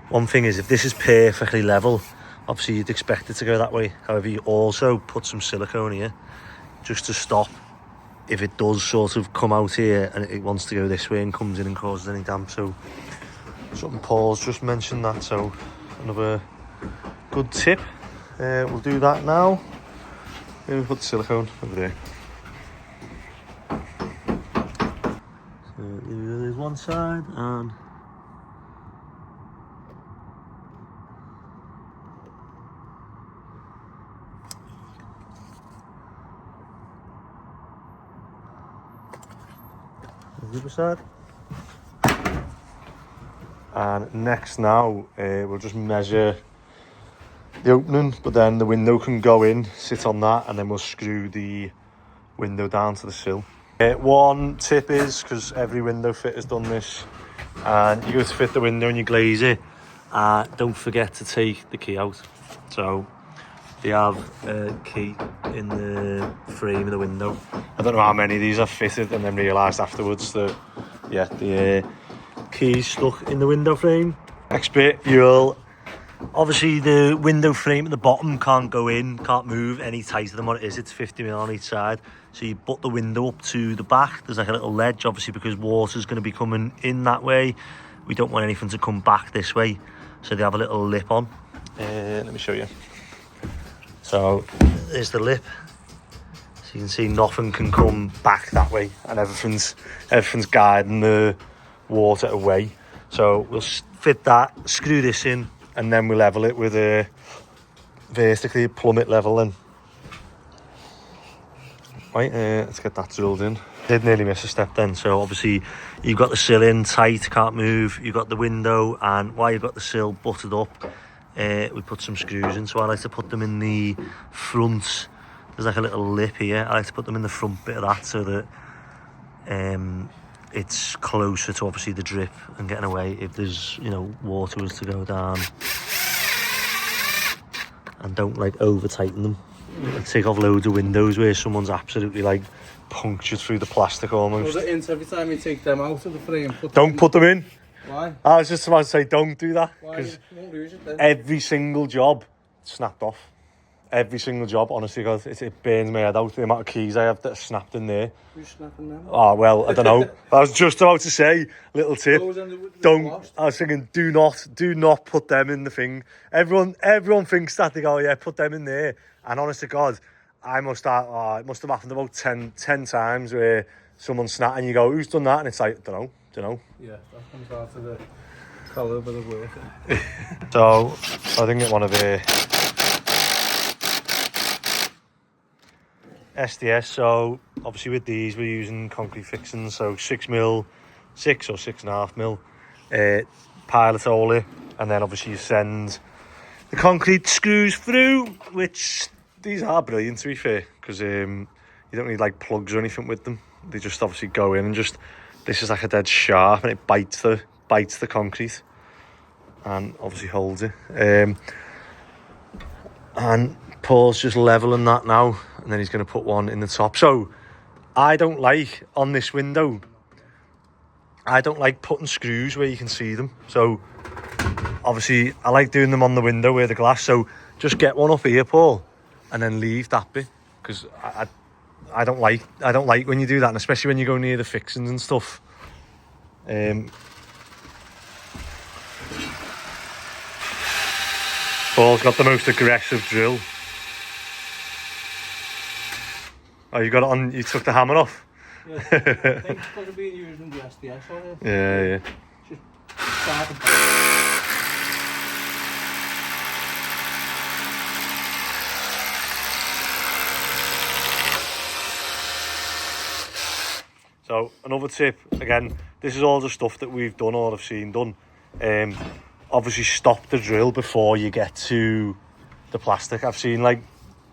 one thing is, if this is perfectly level, obviously you'd expect it to go that way. However, you also put some silicone here just to stop if it does sort of come out here and it wants to go this way and comes in and causes any damp. So something Paul's just mentioned that, so another good tip. We'll do that now. Maybe put the silicone over there. So there's one side, and the other side. And next now we'll just measure the opening, but then the window can go in, sit on that, and then we'll screw the window down to the sill. One tip is, because every window fitter's done this, and you go to fit the window and you glaze it, don't forget to take the key out. So they have a key in the frame of the window. I don't know how many of these I've fitted and then realised afterwards that, yeah, the key's stuck in the window frame. Next bit, obviously the window frame at the bottom can't go in, can't move any tighter than what it is. It's 50mm on each side. So you butt the window up to the back. There's like a little ledge, obviously, because water's going to be coming in that way. We don't want anything to come back this way. So they have a little lip on. Let me show you. So there's the lip. So you can see nothing can come back that way, and everything's guiding the water away. So we'll fit that, screw this in, and then we'll level it with a vertically plummet level then. Right, let's get that drilled in. Did nearly miss a step then. So obviously you've got the sill in tight, can't move. You've got the window, and while you've got the sill butted up, we put some screws in. So I like to put them in the front. There's like a little lip here. I like to put them in the front bit of that so that it's closer to obviously the drip and getting away if there's, you know, water was to go down. And don't like over tighten them. Like take off loads of windows where someone's absolutely like punctured through the plastic almost. Was it in every time you take them out of the frame? Don't put them in. Why? I was just about to say don't do that. Why? You won't lose it then. Every single job snapped off. Every single job, honestly, God, it burns my head out the amount of keys I have that are snapped in there. Who's snapping them? Oh, well, I don't know. I was just about to say, little tip, I was thinking, do not put them in the thing. Everyone thinks that, they go, yeah, put them in there. And honest to God, it must have happened about 10 times where someone snapped and you go, who's done that? And it's like, don't know. Yeah, that comes out of the calibre of work. So, I didn't get one of the SDS, so obviously with these we're using concrete fixings, so 6mm, 6 or 6.5mm pilot hole, and then obviously you send the concrete screws through, which these are brilliant to be fair, because you don't need like plugs or anything with them. They just obviously go in and this is like a dead sharp and it bites the concrete and obviously holds it. And Paul's just leveling that now, and then he's going to put one in the top. So I don't like, on this window, I don't like putting screws where you can see them. So obviously I like doing them on the window where the glass. So just get one up here, Paul, and then leave that bit, because I don't like when you do that, and especially when you go near the fixings and stuff. Paul's got the most aggressive drill. Oh, you got it on, you took the hammer off? Yeah, I think it's because of being using the SDS on it. Yeah. Just start So another tip, again, this is all the stuff that we've done or I've seen done. Obviously stop the drill before you get to the plastic. I've seen like,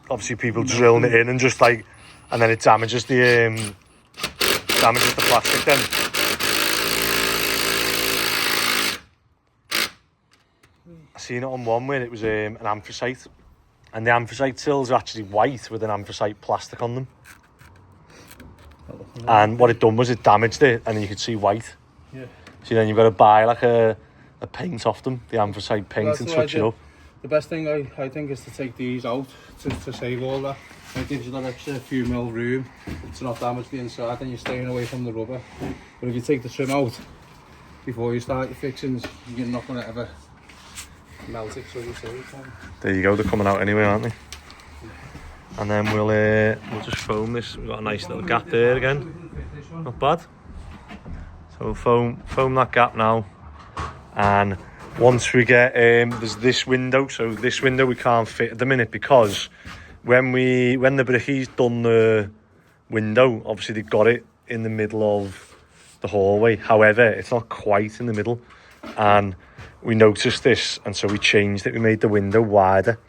obviously people drilling it in and just like, and then it damages the plastic then. I seen it on one where it was an anthracite, and the anthracite sills are actually white with an anthracite plastic on them. And what it done was it damaged it, and you could see white. Yeah. So then you've got to buy like a paint off them, the anthracite paint, and switch it up. The best thing I think is to take these out to save all that. It gives you that extra few mil room to not damage the inside, and you're staying away from the rubber. But if you take the trim out before you start your fixings, you're not going to ever melt it, so you save time. There you go, they're coming out anyway, aren't they? And then we'll just foam this. We've got a nice little gap there again. Not bad. So we'll foam that gap now. And once we get there's this window. So this window we can't fit at the minute, because when the brickies done the window, obviously they've got it in the middle of the hallway. However, it's not quite in the middle, and we noticed this, and so we changed it. We made the window wider.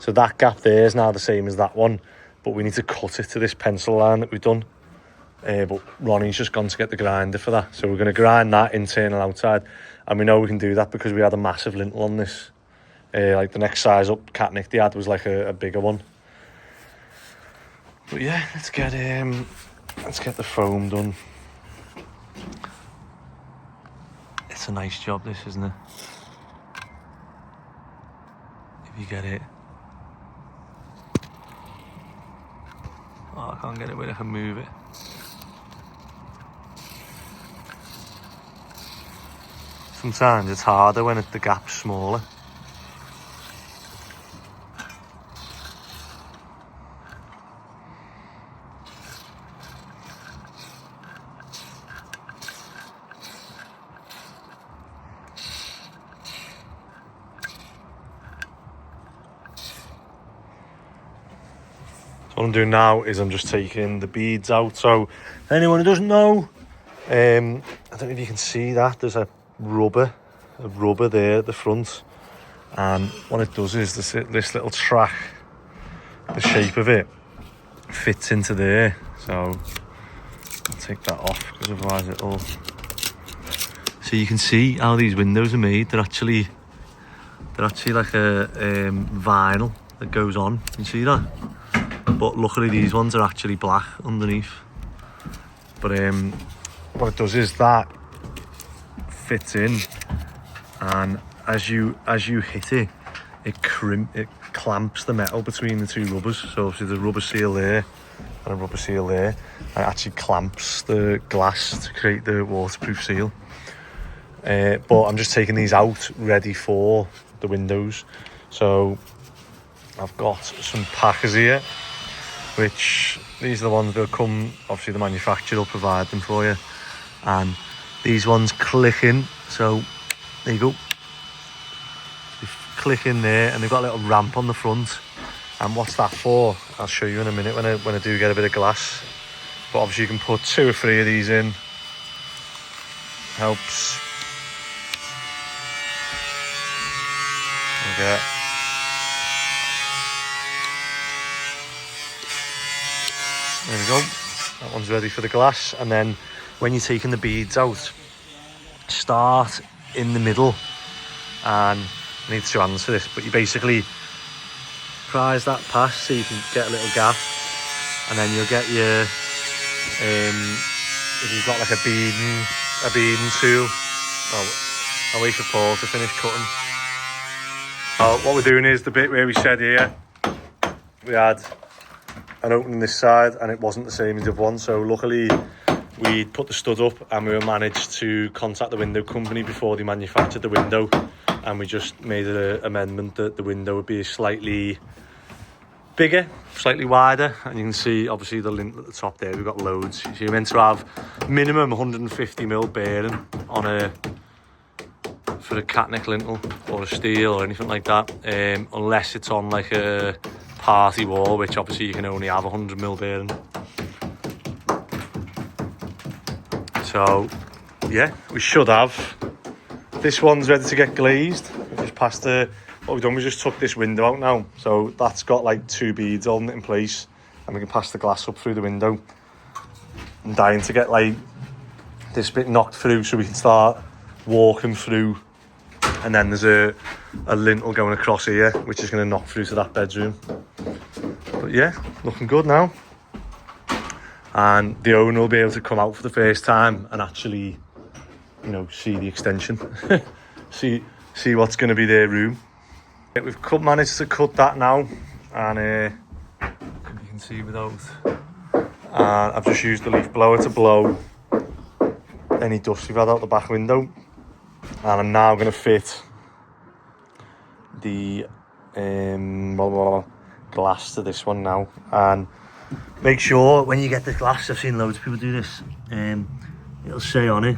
So that gap there is now the same as that one, but we need to cut it to this pencil line that we've done. but Ronnie's just gone to get the grinder for that. So we're going to grind that internal outside, and we know we can do that because we had a massive lintel on this. Like the next size up Catnick they had was like a bigger one. But yeah, let's get the foam done. It's a nice job, this, isn't it? If you get it. Oh, I can't get it where I can move it. Sometimes it's harder when the gap's smaller. What I'm doing now is I'm just taking the beads out. So anyone who doesn't know, I don't know if you can see that, there's a rubber there at the front, and what it does is this little track, the shape of it fits into there. So I'll take that off because otherwise it'll... So you can see how these windows are made. They're actually like a vinyl that goes on. You can see that? But luckily these ones are actually black underneath. But what it does is that fits in, and as you hit it, it clamps the metal between the two rubbers. So obviously the rubber seal there and a rubber seal there, and it actually clamps the glass to create the waterproof seal. But I'm just taking these out ready for the windows. So I've got some packers here, which these are the ones that come, obviously the manufacturer will provide them for you, and these ones click in. So there you go, you click in there, and they've got a little ramp on the front. And what's that for? I'll show you in a minute when I do get a bit of glass. But obviously you can put 2 or 3 of these in. Helps. Okay. There we go. That one's ready for the glass. And then when you're taking the beads out, start in the middle. And I need 2 hands for this, but you basically prise that past so you can get a little gap, and then you'll get your if you've got like a beading tool. I'll wait for Paul to finish cutting. What we're doing is the bit where we said here we had an opening this side and it wasn't the same as the other one, so luckily we put the stud up and we managed to contact the window company before they manufactured the window, and we just made an amendment that the window would be slightly bigger, slightly wider, and you can see obviously the lintel at the top there, we've got loads. So you're meant to have minimum 150mm bearing on for a Catnick lintel or a steel or anything like that, unless it's on like a party wall, which obviously you can only have 100mm bearing. So yeah, we should have. This one's ready to get glazed. We just passed what we've done, we just took this window out now, so that's got like 2 beads holding it in place, and we can pass the glass up through the window. I'm dying to get like this bit knocked through so we can start walking through, and then there's a lintel going across here which is going to knock through to that bedroom. But yeah, looking good now, and the owner will be able to come out for the first time and actually, you know, see the extension. see what's going to be their room. We've managed to cut that now, and you can see without, I've just used the leaf blower to blow any dust we've had out the back window, and I'm now going to fit the glass to this one now. And make sure when you get the glass, I've seen loads of people do this, it'll say on it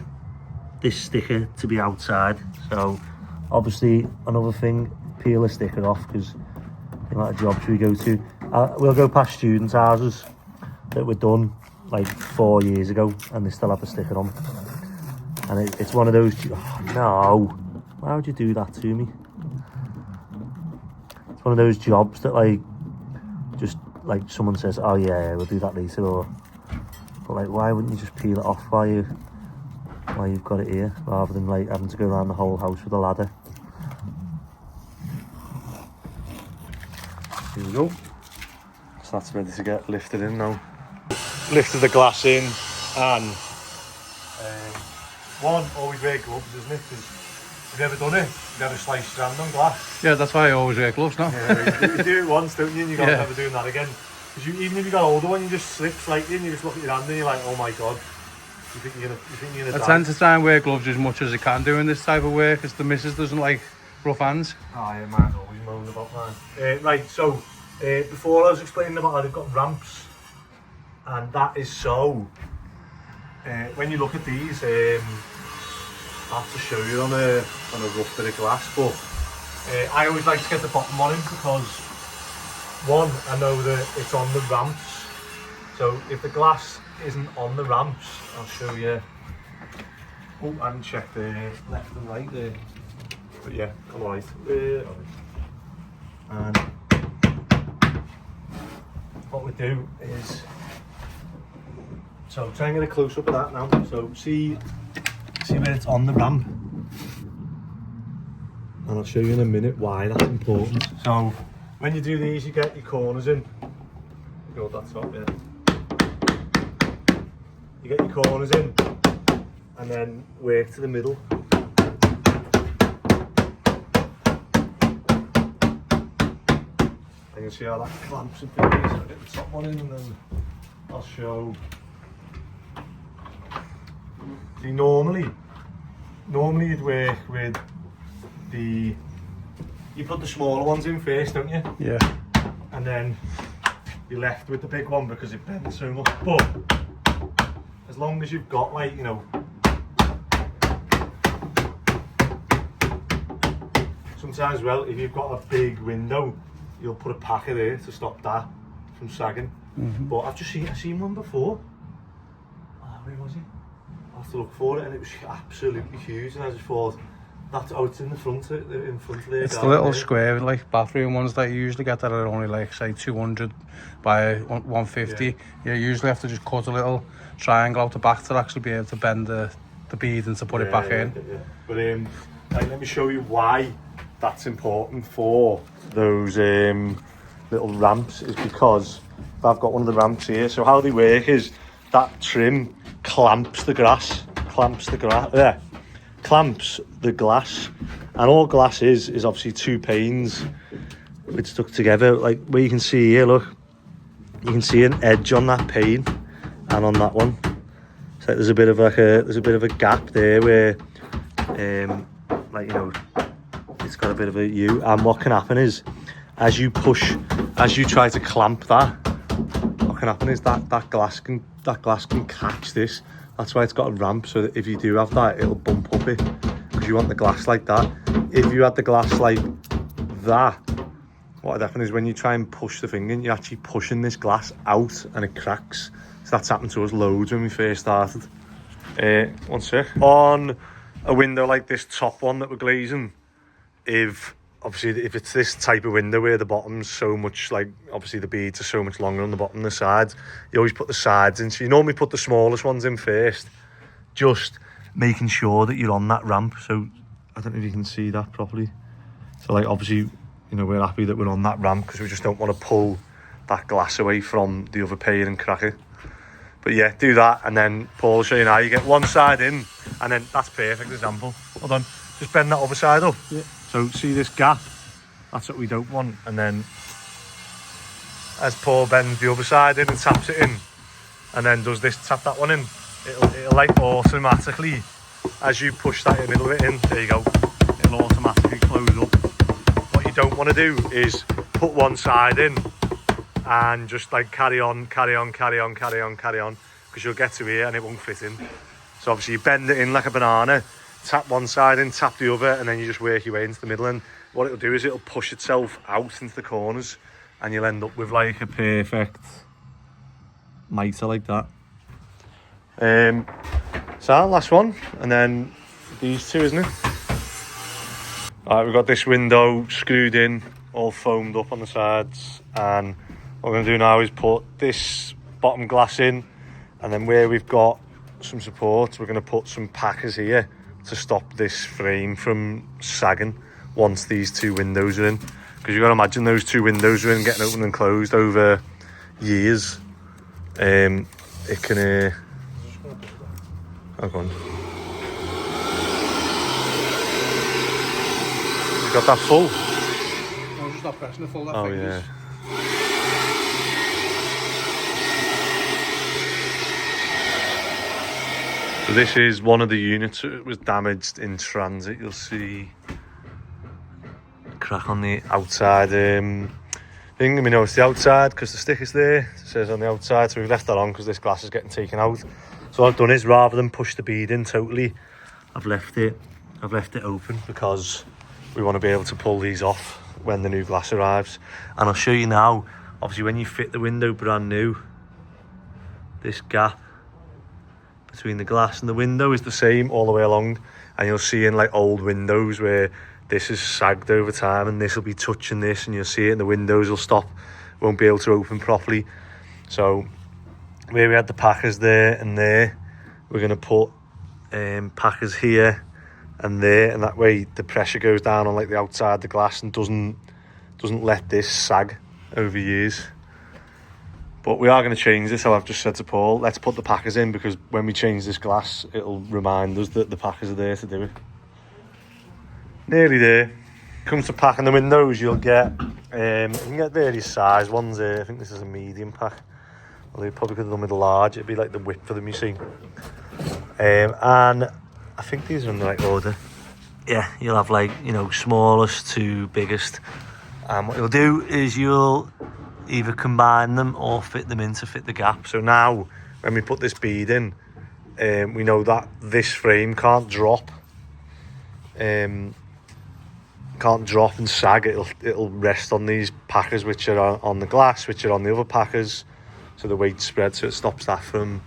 this sticker to be outside. So obviously another thing, peel a sticker off, because the amount of jobs we go to, we'll go past students' houses that were done like 4 years ago and they still have a sticker on, and it's one of those, oh, no, why would you do that to me? It's one of those jobs that like just like someone says, oh yeah, we'll do that later, or But like, why wouldn't you just peel it off while you've got it here, rather than like having to go around the whole house with a ladder? Here we go. So that's ready to get lifted in now. Lifted the glass in, and one, always wear gloves, isn't it? Because you've never done it, you've never sliced strand on glass. Yeah, that's why I always wear gloves now. Yeah, you do it once, don't you? And you can't never doing that again. Because even if you got older one, you just slip slightly and you just look at your hand and you're like, oh my god. You think you're gonna I die. tend to try and wear gloves as much as I can do in this type of work, because the missus doesn't like rough hands. Oh yeah, man, always moan about mine. Right, so before I was explaining about how they've got ramps, and that is so. When you look at these, I have to show you on a rough bit of glass, but I always like to get the bottom one in because one, I know that it's on the ramps. So if the glass isn't on the ramps, I'll show you. Oh, I haven't checked the left and right there. But yeah, alright. And what we do is, so try and get a close up of that now. So see where it's on the ramp. And I'll show you in a minute why that's important. So when you do these, you get your corners in. Go that top there. You get your corners in, and then work to the middle. And you'll see how that clamps and things. So I'll get the top one in, and then I'll show. See, normally you'd work with you put the smaller ones in first, don't you? Yeah. And then you're left with the big one because it bends so much. But as long as you've got, like, you know, sometimes, well, if you've got a big window, you'll put a packer there to stop that from sagging. But I've seen one before. Where was it? I have to look for it, and it was absolutely huge, and I just thought, it's in the front of there. It's the little square, like bathroom ones that you usually get that are only like, say, 200 by 150. You usually have to just cut a little triangle out the back to actually be able to bend the bead and to put it back in. Yeah. But let me show you why that's important for those little ramps, is because I've got one of the ramps here. So how they work is that trim clamps the glass, and all glass is obviously two panes which stuck together. Like where you can see here, look, you can see an edge on that pane and on that one. So there's a bit of a gap there where like, you know, it's got a bit of a U, and what can happen is as you try to clamp that, what can happen is that glass can catch this. That's why it's got a ramp, so that if you do have that, it'll bump up it, because you want the glass like that. If you had the glass like that, what would happen is when you try and push the thing in, you're actually pushing this glass out and it cracks. So that's happened to us loads when we first started. One sec. On a window like this top one that we're glazing, if it's this type of window where the bottom's so much, like, obviously the beads are so much longer on the bottom than the sides, you always put the sides in. So you normally put the smallest ones in first, just making sure that you're on that ramp. So I don't know if you can see that properly. So like, obviously, you know, we're happy that we're on that ramp because we just don't want to pull that glass away from the other pane and crack it. But yeah, do that, and then Paul will show you now. You get one side in, and then that's perfect example. Hold on, just bend that other side up. Yeah. So see this gap? That's what we don't want. And then as Paul bends the other side in and taps it in, and then does this, tap that one in, it'll like automatically, as you push that middle bit in, there you go, it'll automatically close up. What you don't want to do is put one side in and just like carry on, because you'll get to here and it won't fit in. So obviously you bend it in like a banana, tap one side in, tap the other, and then you just work your way into the middle, and what it'll do is it'll push itself out into the corners, and you'll end up with like a perfect mitre like that. So last one, and then these two, isn't it? Alright, we've got this window screwed in, all foamed up on the sides, and what we're going to do now is put this bottom glass in, And then where we've got some support, we're going to put some packers here to stop this frame from sagging once these 2 windows are in. Because you've got to imagine those 2 windows are in, getting opened and closed over years. It can... oh, go on. You got that full? I was just not pressing it full, that Oh, fingers. yeah. So this is one of the units that was damaged in transit. You'll see a crack on the outside thing. We know it's the outside because the sticker's there. It says on the outside, so we've left that on because this glass is getting taken out. So what I've done is, rather than push the bead in totally, I've left it open because we want to be able to pull these off when the new glass arrives. And I'll show you now, obviously when you fit the window brand new, this gap between the glass and the window is the same all the way along, and you'll see in like old windows where this is sagged over time and this will be touching this, and you'll see it and the windows will stop, won't be able to open properly. So where we had the packers there and there, we're going to put packers here and there, and that way the pressure goes down on like the outside of the glass and doesn't let this sag over years. But we are going to change this, so I've just said to Paul, let's put the packers in, because when we change this glass, it'll remind us that the packers are there to do it. Nearly there. Comes to packing the windows, you'll get, you can get various size ones here. I think this is a medium pack. Although you probably could have done with a large, it'd be like the width for them, you see. And I think these are in the right order. Yeah, you'll have like, you know, smallest to biggest. And what you'll do is you'll either combine them or fit them in to fit the gap. So now when we put this bead in, we know that this frame can't drop and sag. It'll rest on these packers which are on the glass, which are on the other packers, so the weight spreads, so it stops that from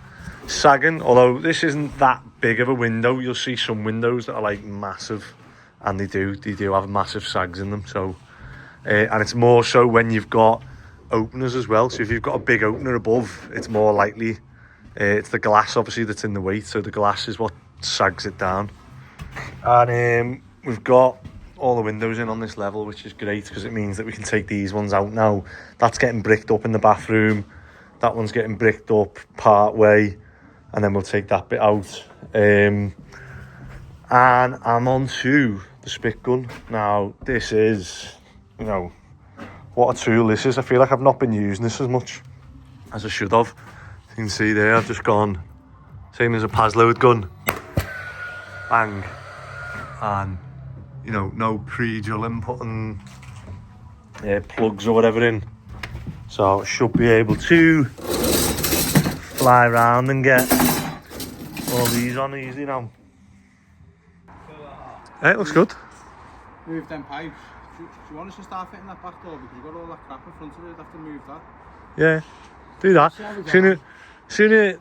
sagging. Although this isn't that big of a window, you'll see some windows that are like massive, and they do have massive sags in them. So and it's more so when you've got openers as well. So if you've got a big opener above, it's more likely it's the glass obviously that's in the weight, so the glass is what sags it down. And we've got all the windows in on this level, which is great because it means that we can take these ones out now. That's getting bricked up in the bathroom, that one's getting bricked up part way, and then we'll take that bit out. And I'm on to the spit gun now. This is, you know, what a tool this is. I feel like I've not been using this as much as I should have. You can see there, I've just gone, same as a pas load gun, bang, and you know, no pre-drilling, putting plugs or whatever in. So I should be able to fly around and get all these on easy now. It looks good. Move them pipes. Do you want us to start fitting that back door, because you've got all that crap in front of it? You'd have to move that. Yeah, do that. Sooner,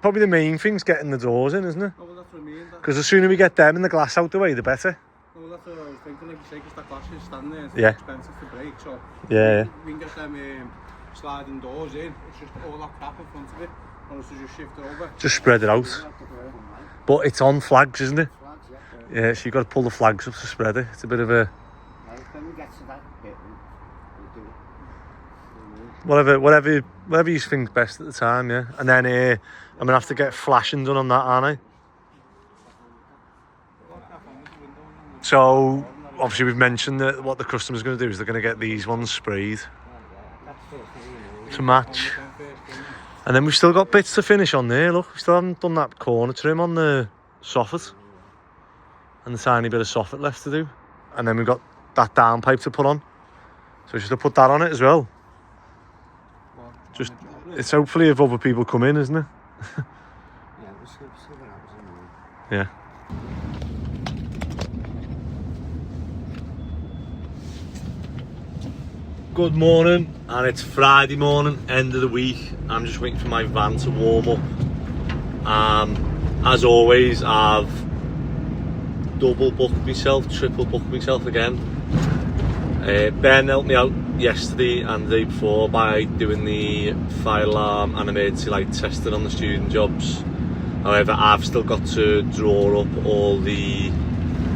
probably the main thing's getting the doors in, isn't it? Oh, well, that's what I mean. Because the sooner we get them and the glass out the way, the better. Oh, well, that's what I was thinking, like you say, because that glass is standing there, it's expensive to break, so yeah. We can get them sliding doors in. It's just all that crap in front of it. Want us to just shift it over? Just spread it out. But it's on flags, isn't it? Flags, Yeah, so you've got to pull the flags up to spread it. It's a bit of a... When we get to that bit, we'll do it. Whatever you think's best at the time, yeah. And then I'm going to have to get flashing done on that, aren't I? So, obviously we've mentioned that what the customer's going to do is they're going to get these ones sprayed to match. And then we've still got bits to finish on there, look. We still haven't done that corner trim on the soffit. And the tiny bit of soffit left to do. And then we've got that down pipe to put on. So we should have put that on it as well. Just, it's hopefully if other people come in, isn't it? Yeah, we'll see what happens. Yeah. Good morning, and it's Friday morning, end of the week. I'm just waiting for my van to warm up. As always, I've double booked myself, triple booked myself again. Ben helped me out yesterday and the day before by doing the fire alarm and emergency light testing on the student jobs. However, I've still got to draw up all the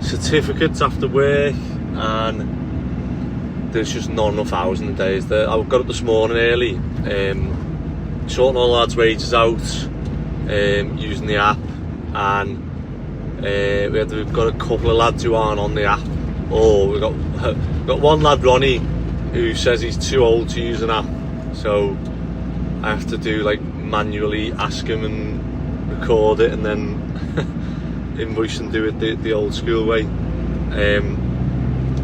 certificates after work, and there's just not enough hours in the days there. I got up this morning early, sorting all the lads' wages out, using the app, and we've got a couple of lads who aren't on the app. We've got one lad, Ronnie, who says he's too old to use an app, so I have to do like manually ask him and record it and then invoice and do it the old school way.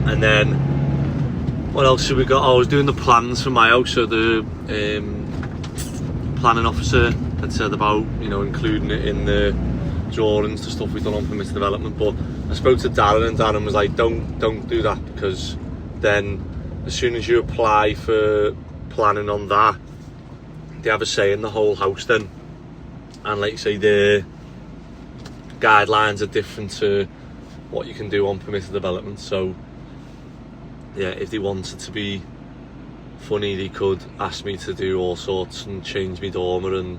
And then what else have we got? I was doing the plans for my house, so the planning officer had said about, you know, including it in the drawings, the stuff we've done on permitted development, but I spoke to Darren and Darren was like, don't do that, because then as soon as you apply for planning on that, they have a say in the whole house then, and like you say, the guidelines are different to what you can do on permitted development. So yeah, if they wanted to be funny, they could ask me to do all sorts and change my dormer, and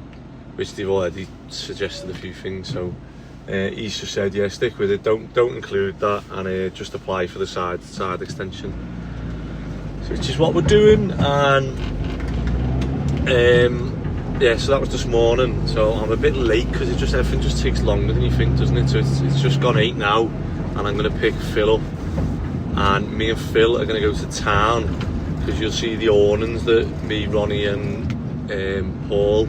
which they've already suggested a few things. So he's just said, yeah, stick with it, don't include that, and just apply for the side extension. So which is what we're doing. And yeah, so that was this morning. So I'm a bit late because everything just takes longer than you think, doesn't it? So it's just gone 8 now, and I'm going to pick Phil up, and me and Phil are going to go to town, because you'll see the awnings that me, Ronnie and Paul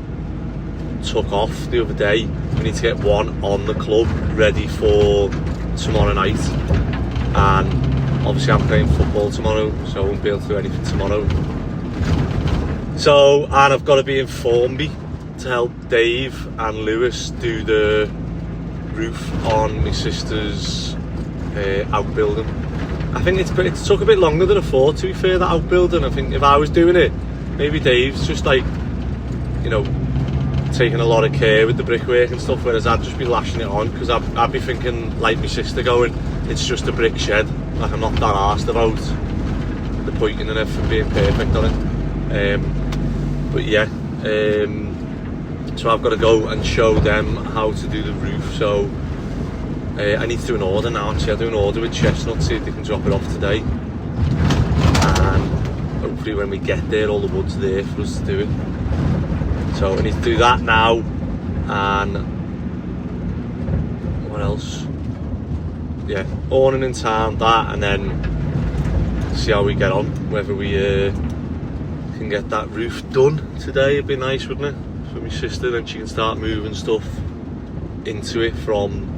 took off the other day. We need to get one on the club ready for tomorrow night, and obviously I'm playing football tomorrow, so I won't be able to do anything tomorrow. So, and I've got to be in Formby to help Dave and Lewis do the roof on my sister's outbuilding. I think it took a bit longer than I thought, to be fair, that outbuilding. I think if I was doing it, maybe Dave's just like, you know, taking a lot of care with the brickwork and stuff, whereas I'd just be lashing it on, because I'd be thinking like my sister, going, it's just a brick shed, like I'm not that arsed about the pointing and everything being perfect on it. But yeah, so I've got to go and show them how to do the roof. So I need to do an order now, actually. I'll do an order with Chestnut, see if they can drop it off today, and hopefully when we get there all the wood's there for us to do it. So I need to do that now. And what else? Yeah, awning in town, that, and then see how we get on, whether we can get that roof done today. It'd be nice, wouldn't it, for my sister, then she can start moving stuff into it from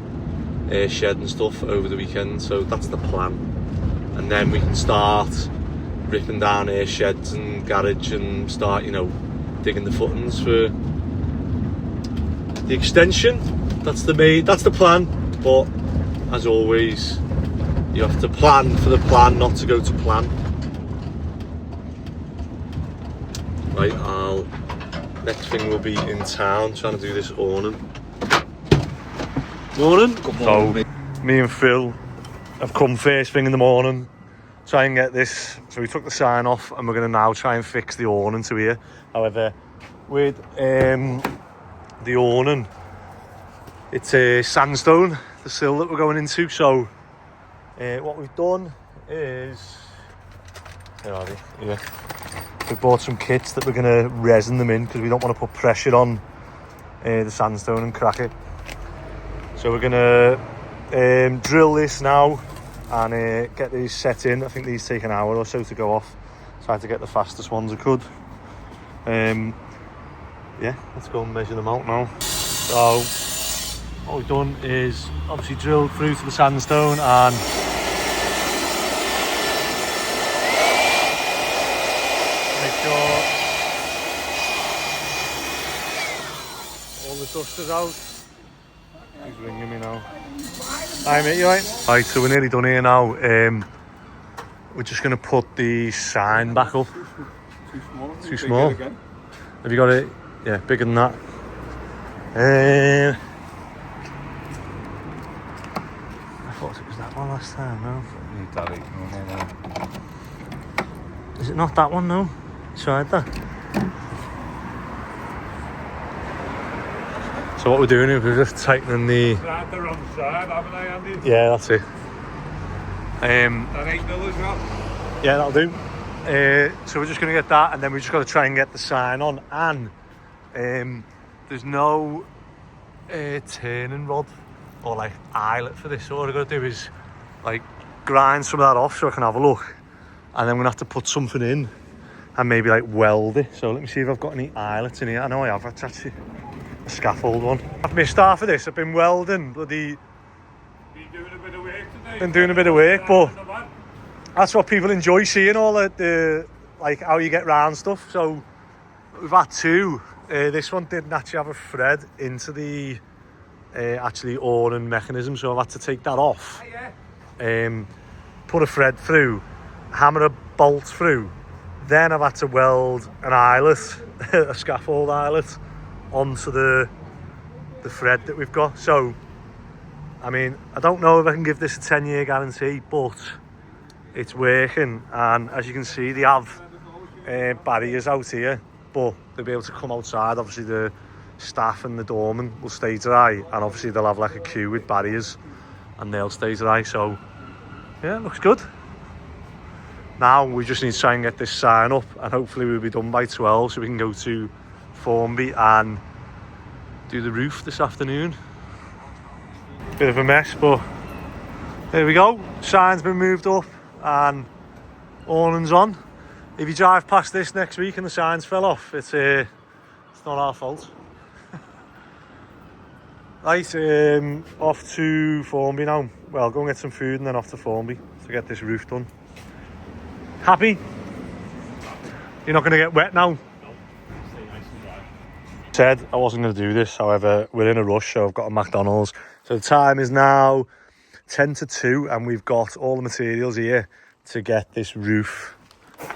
shed and stuff over the weekend. So that's the plan, and then we can start ripping down air sheds and garage and start, you know, digging the footings for the extension. That's the plan. But as always, you have to plan for the plan not to go to plan. Right, next thing will be in town trying to do this awning. Morning. So me and Phil have come first thing in the morning, try and get this. So we took the sign off, and we're going to now try and fix the awning to here. However, with the awning, it's a sandstone, the sill that we're going into. So what we've done is, where are they? Yeah, we bought some kits that we're going to resin them in, because we don't want to put pressure on the sandstone and crack it. So we're going to drill this now and get these set in. I think these take an hour or so to go off. Try to get the fastest ones I could. Yeah, let's go and measure them out now. So what we've done is obviously drilled through to the sandstone, and make sure all the dust is out. He's ringing me now. Hi mate, you alright? Right, so we're nearly done here now. We're just going to put the sign back up. Too small. Too small? Have you got it? Yeah, bigger than that. I thought it was that one last time, no? Need that 8 no. Is it not that one? No. Tried that. So what we're doing is we're just tightening the... Tried the wrong side, haven't I, Andy? Yeah, that's it. That $8 as well. Yeah, that'll do. So we're just going to get that, and then we just got to try and get the sign on. And there's no turning rod or like eyelet for this. So what I've got to do is like grind some of that off so I can have a look, and then we're gonna have to put something in and maybe like weld it. So let me see if I've got any eyelets in here. I know I have. It's actually a scaffold one. I've missed half of this. I've been welding bloody. Been doing a bit of work today. Been doing a bit of work, but that's what people enjoy seeing, all the like how you get round stuff. So we've had two. This one didn't actually have a thread into the actually awning mechanism, so I've had to take that off. Put a thread through, hammer a bolt through, then I've had to weld an eyelet, a scaffold eyelet, onto the thread that we've got. So, I mean, I don't know if I can give this a 10-year guarantee, but it's working, and as you can see, they have barriers out here, but they'll be able to come outside. Obviously, the staff and the doorman will stay dry, and obviously they'll have like a queue with barriers, and they'll stay dry. So, yeah, it looks good. Now we just need to try and get this sign up, and hopefully we'll be done by 12, so we can go to Formby and do the roof this afternoon. Bit of a mess, but there we go. Sign's been moved up and awning's on. If you drive past this next week and the signs fell off, it's not our fault. Right, off to Formby now. Well, go and get some food and then off to Formby to get this roof done. Happy? You're not going to get wet now? No, stay nice and dry. Said I wasn't going to do this, however, we're in a rush, so I've got a McDonald's. So the time is now 10 to 2, and we've got all the materials here to get this roof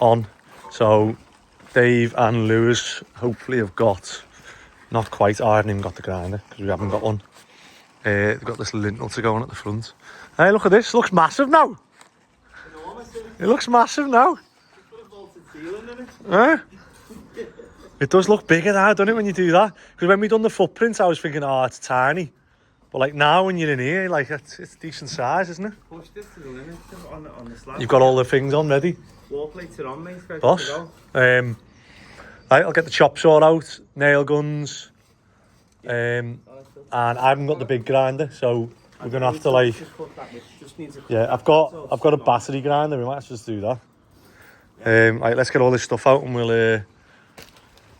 on. So Dave and Lewis hopefully have got, not quite, I haven't even got the grinder because we haven't got one. They've got this lintel to go on at the front. Hey, look at this, it looks massive now. It looks massive now. It does look bigger now, doesn't it, when you do that? Because when we done the footprint, I was thinking, oh, it's tiny. But like now, when you're in here, like it's decent size, isn't it? Push this to the limit on the slab. You've got all the things on ready. Wall plates are on, mate. Boss. Right, I'll get the chop saw out, nail guns, and I haven't got the big grinder, so we're gonna have to like. Yeah, I've got a battery grinder. We might as well just do that. Right, let's get all this stuff out, and we'll.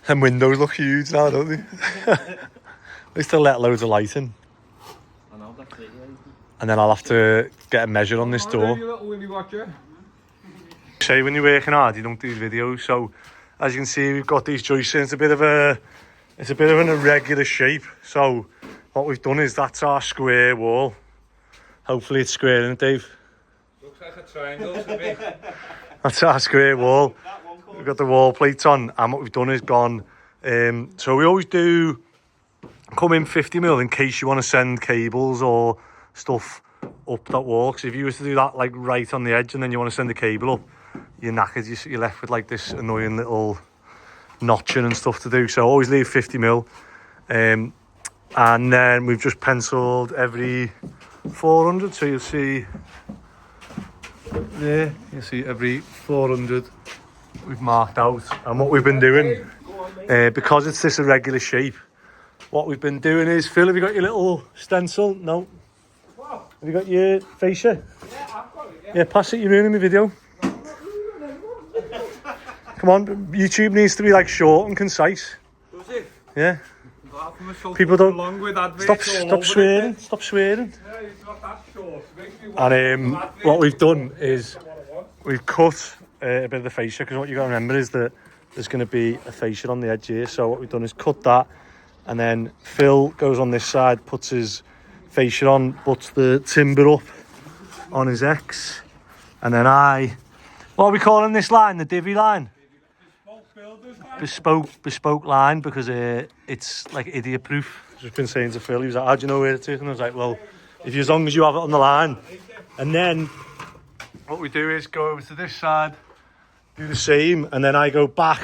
Them windows look huge now, don't they? They still let loads of light in. And then I'll have to get a measure on this door. Say when you're working hard, you don't do videos. So as you can see, we've got these joists in. It's a bit of an irregular shape. So what we've done is that's our square wall. Hopefully it's square, isn't it, Dave? Looks like a triangle to me. That's our square wall. We've got the wall plates on, and what we've done is gone. So we always do come in 50mm in case you want to send cables or stuff up that wall. Because if you were to do that like right on the edge and then you want to send the cable up, you're knackered. You're left with like this annoying little notching and stuff to do. So always leave 50mm. And then we've just penciled every 400. So you'll see there, you'll see every 400 we've marked out. And what we've been doing, because it's this irregular shape, what we've been doing is, Phil, have you got your little stencil? No. Have you got your fascia? Yeah, I've got it, Yeah, pass it, you're ruining my video. Come on, YouTube needs to be like short and concise. Does it? Yeah. People don't- along with Stop swearing. Stop swearing. Yeah, it's not that short. It makes me And what we've done is we've cut a bit of the fascia, because what you got to remember is that there's going to be a fascia on the edge here. So what we've done is cut that, and then Phil goes on this side, puts his fascia on, puts the timber up on his X, and then what are we calling this line? The divvy line? Bespoke line, because it's like idiot proof. I've just been saying to Phil, he was like, how do you know where it is? And I was like, well, as long as you have it on the line. And then what we do is go over to this side, do the same, and then I go back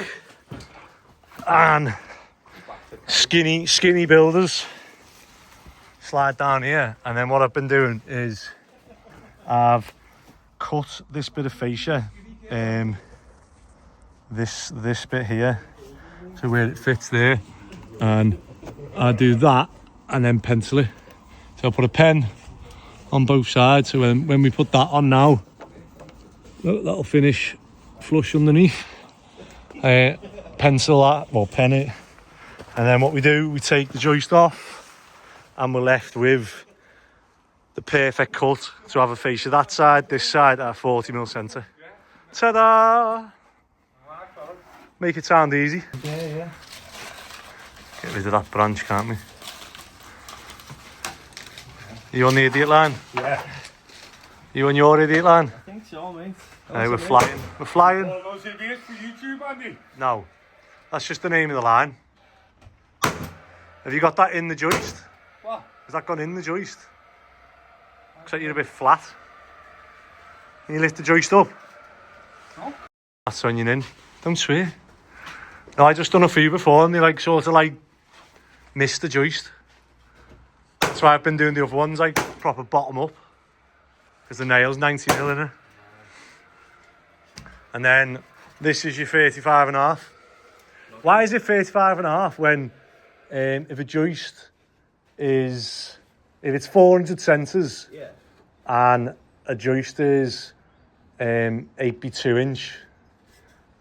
and skinny builders slide down here. And then what I've been doing is I've cut this bit of fascia, this bit here, so where it fits there, and I do that and then pencil it. So I'll put a pen on both sides, so when we put that on now, that'll finish flush underneath. Pencil that, well, pen it, and then what we do, we take the joist off and we're left with the perfect cut to have a fascia that side, this side at a 40mm centre. Ta-da! Make it sound easy. Yeah. Get rid of that branch, can't we? You on the idiot line? Yeah. You on your idiot line? I think so, mate. Hey, we're flying. We're flying. All those idiots for YouTube, Andy. No, that's just the name of the line. Have you got that in the joist? What? Has that gone in the joist? Looks like you're a bit flat. Can you lift the joist up? No. That's onion in. Don't swear. No, I just done a few before and they like sort of like missed the joist. That's why I've been doing the other ones like proper bottom up. Because the nail's 90mm in it. And then this is your 35.5. Why is it 35.5 when if a joist is, if it's 400 centres and a joist is 8x2 inch,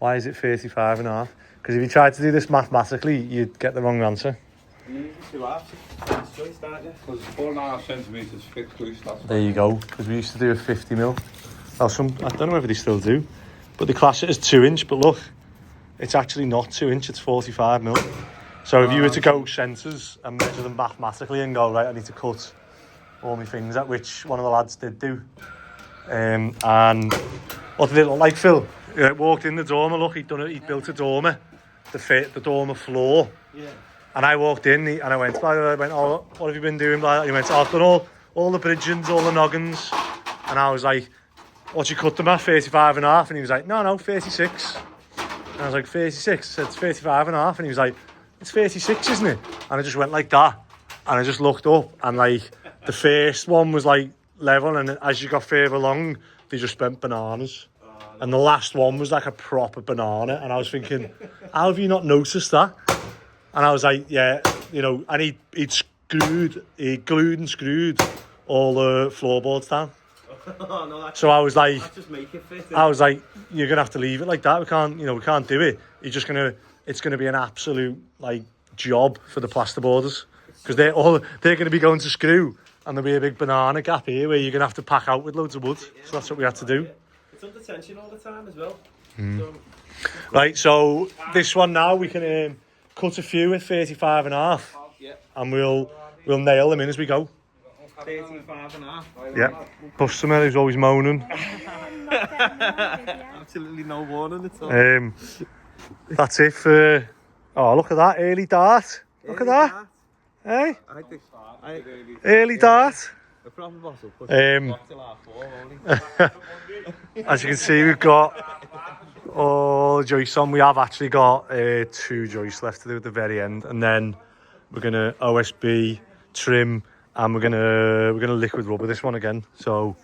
why is it 35.5? Because if you tried to do this mathematically, you'd get the wrong answer. Because 4.5 centimetres fixed joist. There you go, because we used to do a 50mm. Well, I don't know whether they still do, but they class it as 2 inch, but look, it's actually not 2 inch, it's 45mm. So if you were to go centres and measure them mathematically and go, right, I need to cut all my things out, which one of the lads did do. And what did it look like, Phil? Walked in the dormer, look, he'd built a dormer to fit the dormer floor. Yeah. And I walked in and I went, oh, what have you been doing? He went, oh, I've done all the bridgings, all the noggins. And I was like, what'd you cut them at, 35.5? And he was like, no, 36. And I was like, 36? I said, it's 35.5. And he was like, it's 36, isn't it? And I just went like that. And I just looked up and like, the first one was like level. And as you got further along, they just spent bananas. And the last one was like a proper banana. And I was thinking, how have you not noticed that? And I was like, yeah, you know, and he glued and screwed all the floorboards down. Oh, no, so I was like, just make it fit. I was like, you're gonna have to leave it like that. We can't do it. It's gonna be an absolute like job for the plasterboarders because they're gonna be going to screw, and there'll be a big banana gap here where you're gonna have to pack out with loads of wood. So that's what we had to do. It's under tension all the time as well. So, right, so this one now we can cut a few at 35.5, and we'll nail them in as we go. 35.5. Yeah, customer who's always moaning. Absolutely no warning at all. That's it for. Oh, look at that early dart. Look at that. Hey, I think early dart. a proper bottle. As you can see, we've got all the joists on. We have actually got 2 joists left to do at the very end, and then we're gonna OSB, trim, and we're gonna liquid rubber this one again. So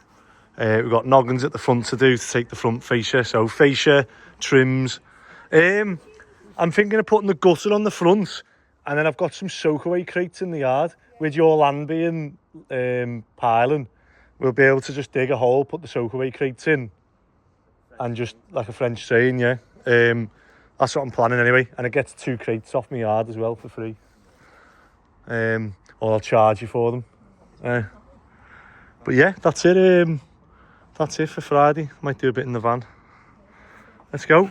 we've got noggins at the front to do to take the front fascia. So fascia, trims. I'm thinking of putting the gutter on the front, and then I've got some soakaway crates in the yard. With your land being piling, we'll be able to just dig a hole, put the soakaway crates in, and just like a French saying, yeah. That's what I'm planning anyway, and it gets 2 crates off my yard as well for free. Or I'll charge you for them. But yeah, that's it. That's it for Friday. Might do a bit in the van. Let's go.